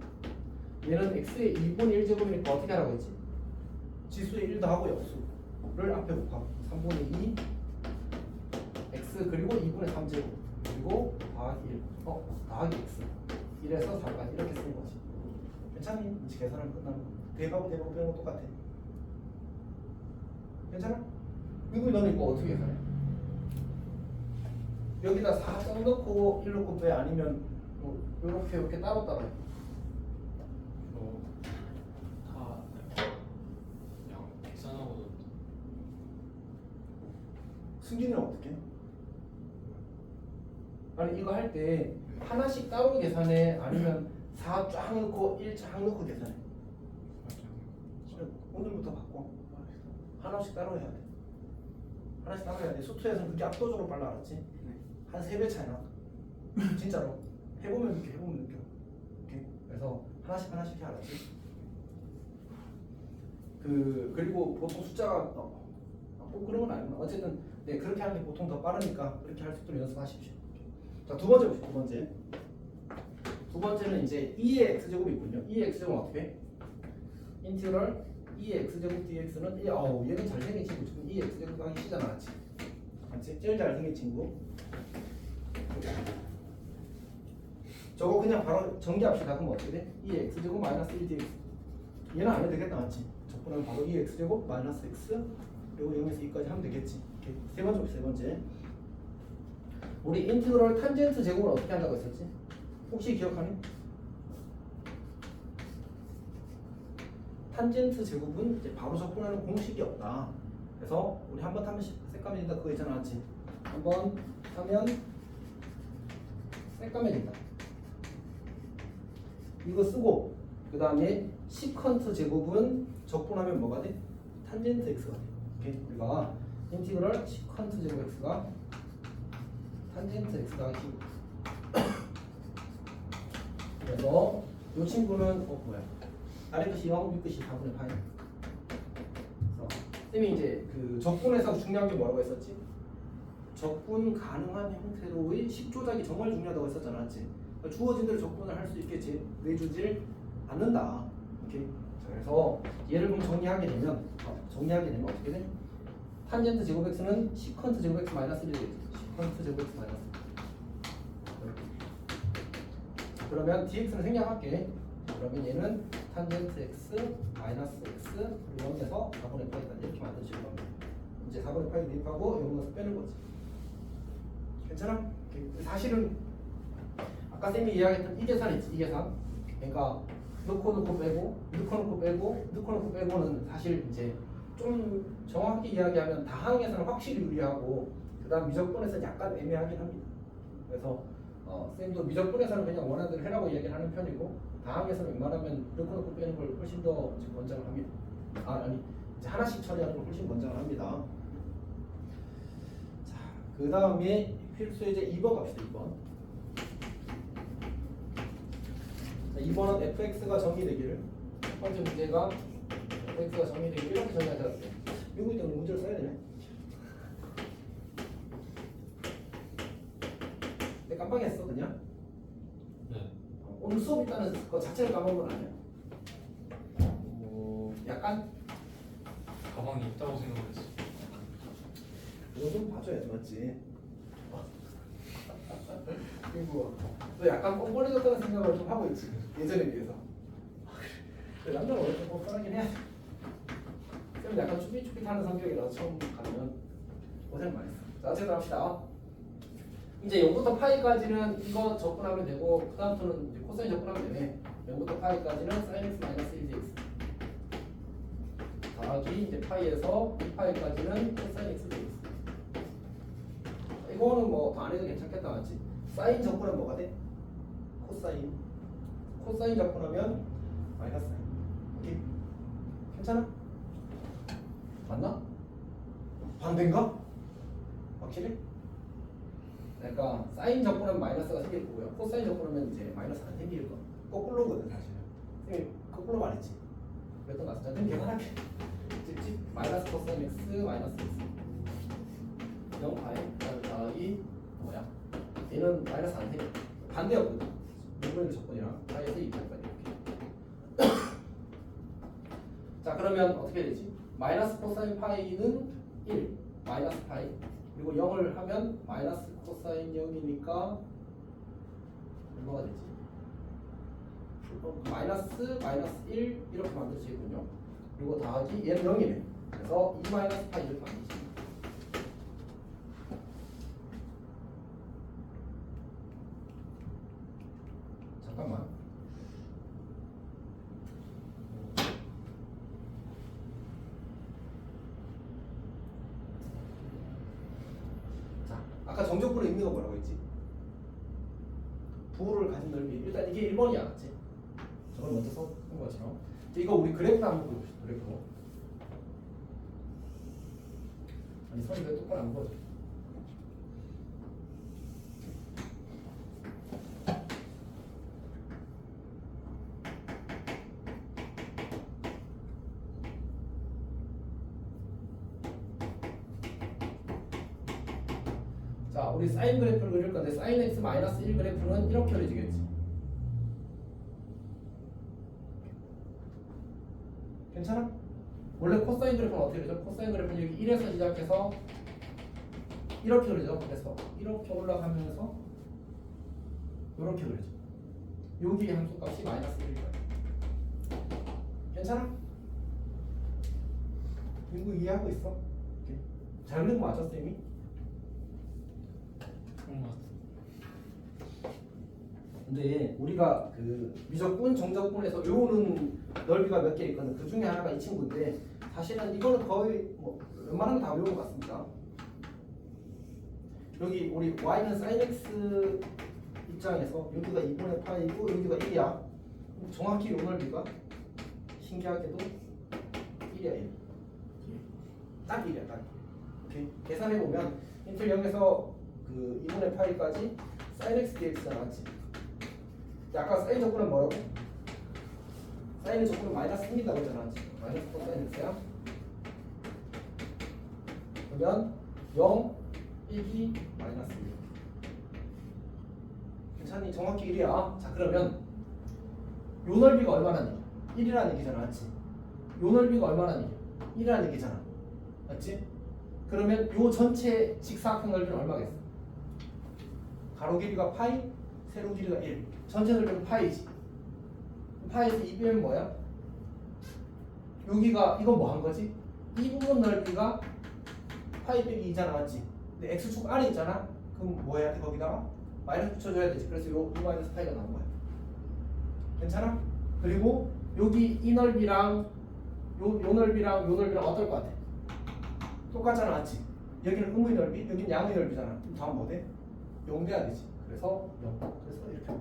얘는 x의 2분의 1 제곱이니까 어떻게 하라고 했지? 지수의 1 더하고 역수를 앞에 곱하고 3분의 2 x 그리고 2분의 3 제곱 그리고 더하기 1 더하기 x 1에서 4까지 이렇게 쓰는 거지. 괜찮니? 이제 계산하면 끝나는 거. 대입하고 대입하고 빼는 거 똑같아. 괜찮아? 이거 너는 이거 어떻게 계산해? 여기다 4점 넣고 1 넣고 빼 아니면 뭐 이렇게 따로따로 해? 다 그냥 계산하고 승진이는 어떻게 해? 아니 이거 할 때 하나씩 따로 계산해 아니면 4 쫙 넣고 1 쫙 넣고 계산해? 오늘부터 바꿔. 하나씩 따로 해야 돼. 하나씩 따로 해야 돼. 수투에서는 그게 압도적으로 빨라. 알았지? 한 3배 차이 나. 진짜로. 해보면 느껴. 해보면 느껴. 오케이? 그래서 하나씩 해. 알았지? 그리고 보통 숫자가 꼭 그런 건 아니구나. 어쨌든 네, 그렇게 하는 게 보통 더 빠르니까 그렇게 할 수 있도록 연습하십시오. 자, 두 번째 보시죠. 두 번째는 이제 2의 x제곱이 있군요. 2의 x제곱은 어떻게 해? 인티그럴 2의 x제곱 dx는 얘는 잘생긴 친구. 지금 2의 x제곱 하기 시잖아. 맞지? 제일 잘생긴 친구. 저거 그냥 바로 전개합시다. 그럼 어떻게 돼? 2의 x제곱 마이너스 1 dx. 얘는 안 해도 되겠다. 맞지? 접근하면 바로 2의 x제곱 마이너스 x 그리고 0에서 2까지 하면 되겠지. 이렇게. 세 번째. 우리 인티그럴 탄젠트 제곱을 어떻게 한다고 했었지? 혹시 기억하니? 탄젠트 제곱은 이제 바로 접근하는 공식이 없다. 그래서 우리 한 번 타면 새까매진다 그거 있잖아, 맞지? 한 번 타면 새까매진다. 이거 쓰고 그 다음에 시컨트 제곱은 적분하면 뭐가 돼? 탄젠트 x가 돼. 오케이? 우리가 인티그럴 시컨트 제곱 x가 탄젠트 x 더하기 15. 그래서 이 친구는 뭐야? 아래 끝이 0, 위 끝이 4분의 파이. 그래서 쌤이 이제 그 적분에서 중요한 게 뭐라고 했었지? 적분 가능한 형태로의 10조작이 정말 중요하다고 했었잖아, 맞지? 그러니까 주어진 대로 적분을 할 수 있게 내주질 않는다. 오케이. 자, 그래서 얘를 좀 정리하게 되면 어떻게 돼? 탄젠트 제곱 x는 시컨트 제곱 x 마이너스 1이 되겠지. 시컨트 제곱 x 마이너스 1. 그러면 dx는 생략할게. 그러면 얘는 탄젠트 x 마이너스 x 그리고 0에서 4분의 파이까지 이렇게 만드시는 겁니다. 이제 4분의 파이 대입하고 0에서 빼는 거지. 괜찮아? 사실은 아까 쌤이 이야기했던 이 계산 있지, 이 계산. 그러니까 넣고 빼고, 넣고 빼고는 사실 이제 좀 정확히 이야기하면 다항에서는 확실히 유리하고 그다음 미적분에서는 약간 애매하긴 합니다. 그래서 쌤도 미적분에서는 그냥 원하는 대로 해라고 이야기를 하는 편이고 다항에서는 웬만하면 넣고 빼는 걸 훨씬 더 권장을 합니다. 아니 이제 하나씩 처리하는 걸 훨씬 권장을 합니다. 자, 그 다음에 필수 이제 2번 갑시다. 2번. 자, 2번은 fx가 정의되기를 첫 번째 문제가 fx가 정의되기를 이렇게 정의하자. 미국이 때문에 문제를 써야 되네. 내가 깜빡했어 그냥. 네. 오늘 수업 있다는 거 자체를 까먹은 건 아니야. 약간 가방이 있다고 생각했어. 이거 좀 봐줘야지, 맞지? 그리고 너 약간 뻔뻔해졌다는 생각을 좀 하고 있지, 예전에 비해서. 남자가 원래 좀 뻔뻔하긴 해야 돼. 쌤은 약간 쭈삣쭈삣하는 성격이라서 처음 가면 고생 많이 했어. 자, 어쨌든 합시다. 이제 0부터 파이까지는 이거 접근하면 되고 그 다음부터는 이제 코사인 접근하면 되네. 0부터 파이까지는 sin x 마이너스 1dx 더하기 이제 파이에서 2파이까지는 코사인 x dx. 이거는 뭐 더 안 해도 괜찮겠다, 맞지? 사인 접근하면 뭐가 돼? 코사인. 코사인 접근하면 마이너스 사인. 오케이? 괜찮아? 맞나? 반대인가? 확실해? 그러니까 사인 접근하면 마이너스가 생길 거고요. 코사인 접근하면 이제 마이너스 안 생길 거. 거꾸로거든 사실은. 선생님 거꾸로 말했지. 몇번 났어? 자, 계산할게. 찝찝 마이너스 코사인 x 마이너스 x 0파이 더하기 뭐야? 얘는 마이너스 안 생겨. 반대였거든. 누구의 접근이랑 파이에서 2파이까지 이렇게. 자, 그러면 어떻게 되지? 마이너스 코사인 파이는 1 마이너스 파이 그리고 0을 하면 마이너스 코사인 0이니까 얼마가 되지? 마이너스 1 이렇게 만드시겠군요. 그리고 더하기 얘는 0이네. 그래서 2 마이너스 파이 이렇게 만드시면 잠깐만. 자, 아까 정적분의 의미가 뭐라고 했지? 부호를 가진 넓이. 일단 이게 1번이야, 맞지? 저걸 먼저 써본 것처럼. 이거 우리 그래프 한번 보여봅시다. 그래프. 아니 선이 왜 똑바로 안 보여져? 자, 우리 사인 그래프를 그릴 건데 사인 x 마이너스 1 그래프는 이렇게 그려지겠지. 괜찮아? 원래 코사인 그래프는 어떻게 그리죠? 코사인 그래프는 여기 1에서 시작해서 이렇게 그리죠. 그래서 이렇게 올라가면서 이렇게 그리죠. 여기 함수값이 마이너스 1이다. 괜찮아? 이거 이해하고 있어? 오케이. 잘 그린 거 맞아, 쌤이? 그런 것 같아. 근데 우리가 그 미적분, 정적분에서 외우는 넓이가 몇 개 있거든. 그 중에 하나가 이 친구인데 사실은 이거는 거의 뭐 웬만하면 다 외운 것 같습니다. 여기 우리 y는 sin x 입장에서 여기가 2분의 파이고 여기가 1이야. 정확히 요 넓이가 신기하게도 1이야 1. 딱 1이야 딱. 오케이. 계산해보면 인텔 0에서 그 2분의 파이까지 sin x dx가 나왔지. 아까 사인 조건은 뭐라고? 사인의 조건은 마이너스 1이라고 했잖아. 마이너스 코사인 x야. 그러면 0, 1이 마이너스 1. 괜찮니? 정확히 1이야. 자 그러면 요 넓이가 얼마나 얘기야? 1이라는 얘기잖아. 맞지? 요 넓이가 얼마나 얘기야? 1이라는 얘기잖아. 맞지? 그러면 요 전체 직사각형 넓이는 얼마겠어? 가로 길이가 파이, 세로 길이가 1. 전체 넓이는 파이지. 파이에서 2 빼면 뭐야? 여기가 이건 뭐 한 거지? 이 부분 넓이가 파이 빼기 2잖아. 맞지? 근데 x축 안에 있잖아. 그럼 뭐 해야 돼? 거기다가 마이너스 붙여줘야 되지. 그래서 요 마이너스 파이가 나온 거야. 괜찮아? 그리고 여기 이 넓이랑 요 넓이랑 요 넓이랑 어떨 것 같아? 똑같잖아. 맞지? 여기는 음의 넓이, 여기는 양의 넓이잖아. 그럼 다음 뭐 돼? 0 돼야 되지. 그래서 0. 그래서 이렇게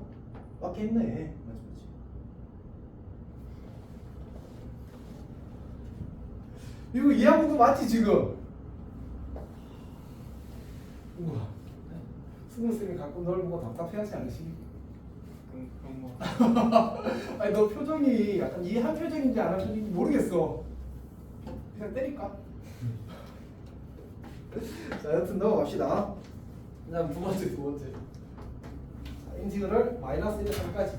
맞겠네. 맞지 맞지. 이거 이해하는 거 맞지 지금? 우와. 수근쌤이 가끔 널 보고 답답해하지 않으시? 그런 거. 아니 너 표정이 약간 이해한 표정인지 안 한 표정인지 모르겠어. 그냥 때릴까? 자 여튼 넘어갑시다. 그다음 두 번째. 자, 인티그럴 마이너스 1에서 3까지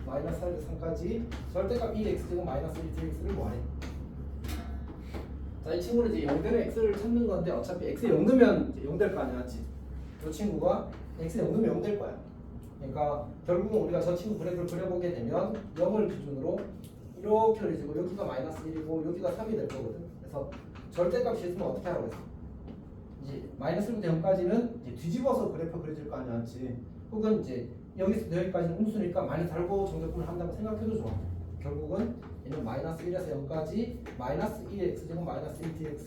마이너스 1에서 3까지 절대값 2x제곱 마이너스 1dx를 뭐하래? 자 이 친구는 이제 0 되는 x를 찾는 건데 어차피 x에 0 넣으면 0 될 거 아니야, 맞지? 이 친구가 x에 0 넣으면 0 될 거야. 그러니까 결국은 우리가 저 친구 그래프를 그려보게 되면 0을 기준으로 이렇게 그려지고 여기가 마이너스 1이고 여기가 3이 될 거거든. 그래서 절대값이 있으면 어떻게 하라고 했어? 이제 마이너스 1부터 0까지는 이제 뒤집어서 그래프 그려질 거 아니야, 맞지? 혹은 이제 여기서 여기까지는 음수니까 많이 다르고 정적분을 한다고 생각해도 좋아. 결국은 얘는 마이너스 1에서 0까지 마이너스 1x제곱 마이너스 1dx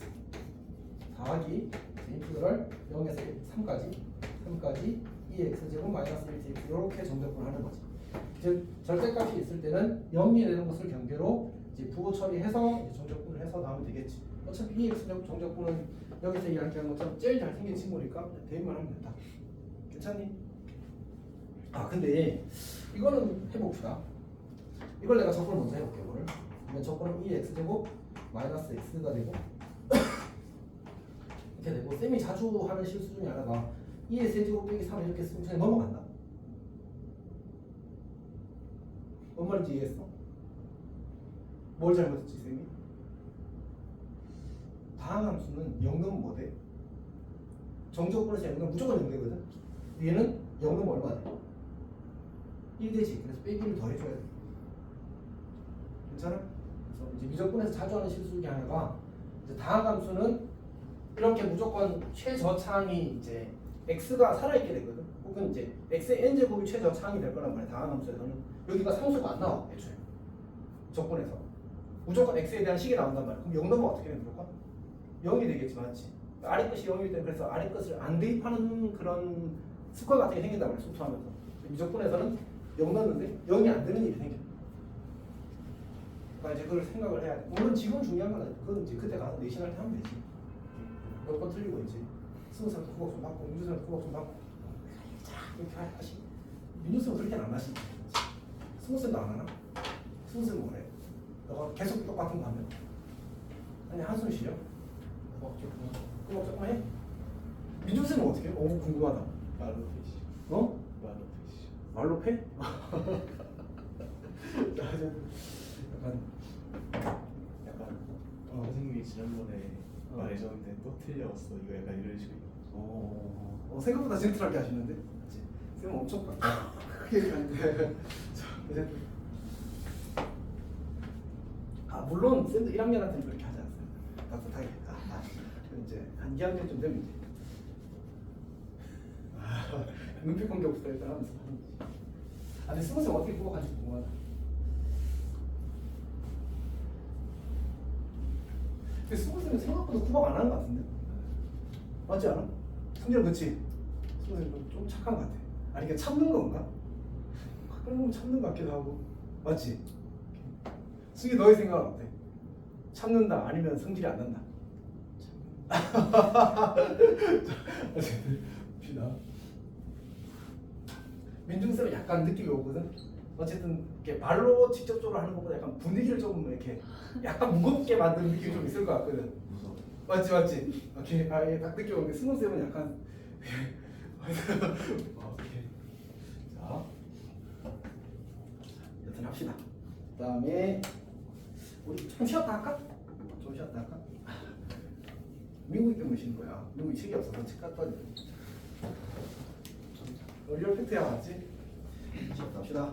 더하기 인티그럴 0에서 3까지 2x제곱 마이너스 1dx 이렇게 정적분을 하는 거지. 즉 절대값이 있을 때는 0이 되는 것을 경계로 이제 부호 처리해서 이제 정적분을 해서 나오면 되겠지. 어차피 2x제곱 정적분은 여기서 이야기한 것처럼 제일 잘생긴 친구니까 대입만 하면 된다. 괜찮니? 아 근데 이거는 해봅시다. 이걸 내가 적분을 먼저 해볼게. 오늘 그러면 적분은 2x제곱 마이너스 x가 되고 이렇게 되고 쌤이 자주 하는 실수 중에 하나가 2의 세제곱 빼기 3 이렇게 쓰면 그냥 넘어간다. 뭔 말인지 이해했어? 뭘 잘못했지 쌤이? 다항함수는 0 넣으면 뭐 돼? 정적분에서 0 넣으면 무조건 0 되거든. 얘는 0 넣으면 얼마 돼? 1 되지. 그래서 빼기를 더 해줘야 돼. 괜찮아? 그래서 이제 미적분에서 자주 하는 실수 중에 하나가 이제 다항함수는 이렇게 무조건 최저차항이 이제 x가 살아있게 되거든. 혹은 이제 x의 n제곱이 최저차항이 될 거란 말이야. 다항함수에서는 여기가 상수가 안 나와 애초에 적분에서 무조건 x에 대한 식이 나온단 말이야. 그럼 0 넣으면 어떻게 되는 걸까? 0이 되겠지, 맞지? 아래 끝이 0이기 때문에 그래서 아래 끝을 안 대입하는 그런 스퀘어 같은 게 생긴단 말이야. 소투하면서 미적분에서는 0 넣는데 0이 안 되는 일이 생겨. 그러니까 이제 그걸 생각을 해야 돼. 물론 지금 중요한 건 아니야. 그건 이제 그때 가서 내신 할 때 하면 되지. 몇 번 틀리고 있지. 스무살도 후각 좀 받고 민주쌤도 후각 좀 받고 이렇게 하시. 민주쌤은 그렇게는 안 하시. 스무쌤도 안 하나? 스무쌤은 뭐래? 너가 계속 똑같은 거 하면 아니 한숨 쉬려? 후각 조금 해? 민주쌤은 어떻게 해? 오 궁금하다. 말로 패시. 어? 말로 패시. 말로 패? 약간 선생님이 지난번에 말해줬는데 또 틀렸어. 이거 약간 이런 식으로. 생각보다 젠틀하게 하시는데? 맞지? 쌤은 엄청 크게 얘기하는데 이제 물론 쌤도 1학년한테는 그렇게 하지 않았어요. 따뜻하게 이제 한 2학년쯤 되면 이제 눈빛 공개 없어 일단 하면서 근데 스무쌤 어떻게 구박한지 궁금하다. 근데 스무쌤은 생각보다 구박 안 하는 것 같은데? 맞지 않아? 승진아 그치? 스무쌤 좀 착한 것 같아. 아니 그러니까 참는 건가? 가끔 보면 참는 것 같기도 하고. 맞지? 승기 너의 생각은 어때? 참는다 아니면 성질이 안 난다? 봅시다. 민중쌤은 약간 느낌이 오거든. 어쨌든 이렇게 말로 직접적으로 하는 것보다 약간 분위기를 좀 이렇게 약간 무겁게 만드는 느낌이 좀 있을 것 같거든. 무서워. 맞지. 오케이. 딱 느낌 오는데 스무쌤은 약간 오케이. 자, 여튼 합시다. 그다음에 우리 좀 쉬었다 할까? 좀 쉬었다 할까? 미국이 때문에 쉬는 거야. 미국이 책이 없어서 책 갖다 줘. 리얼 팩트야 맞지? 쉬었다 합시다.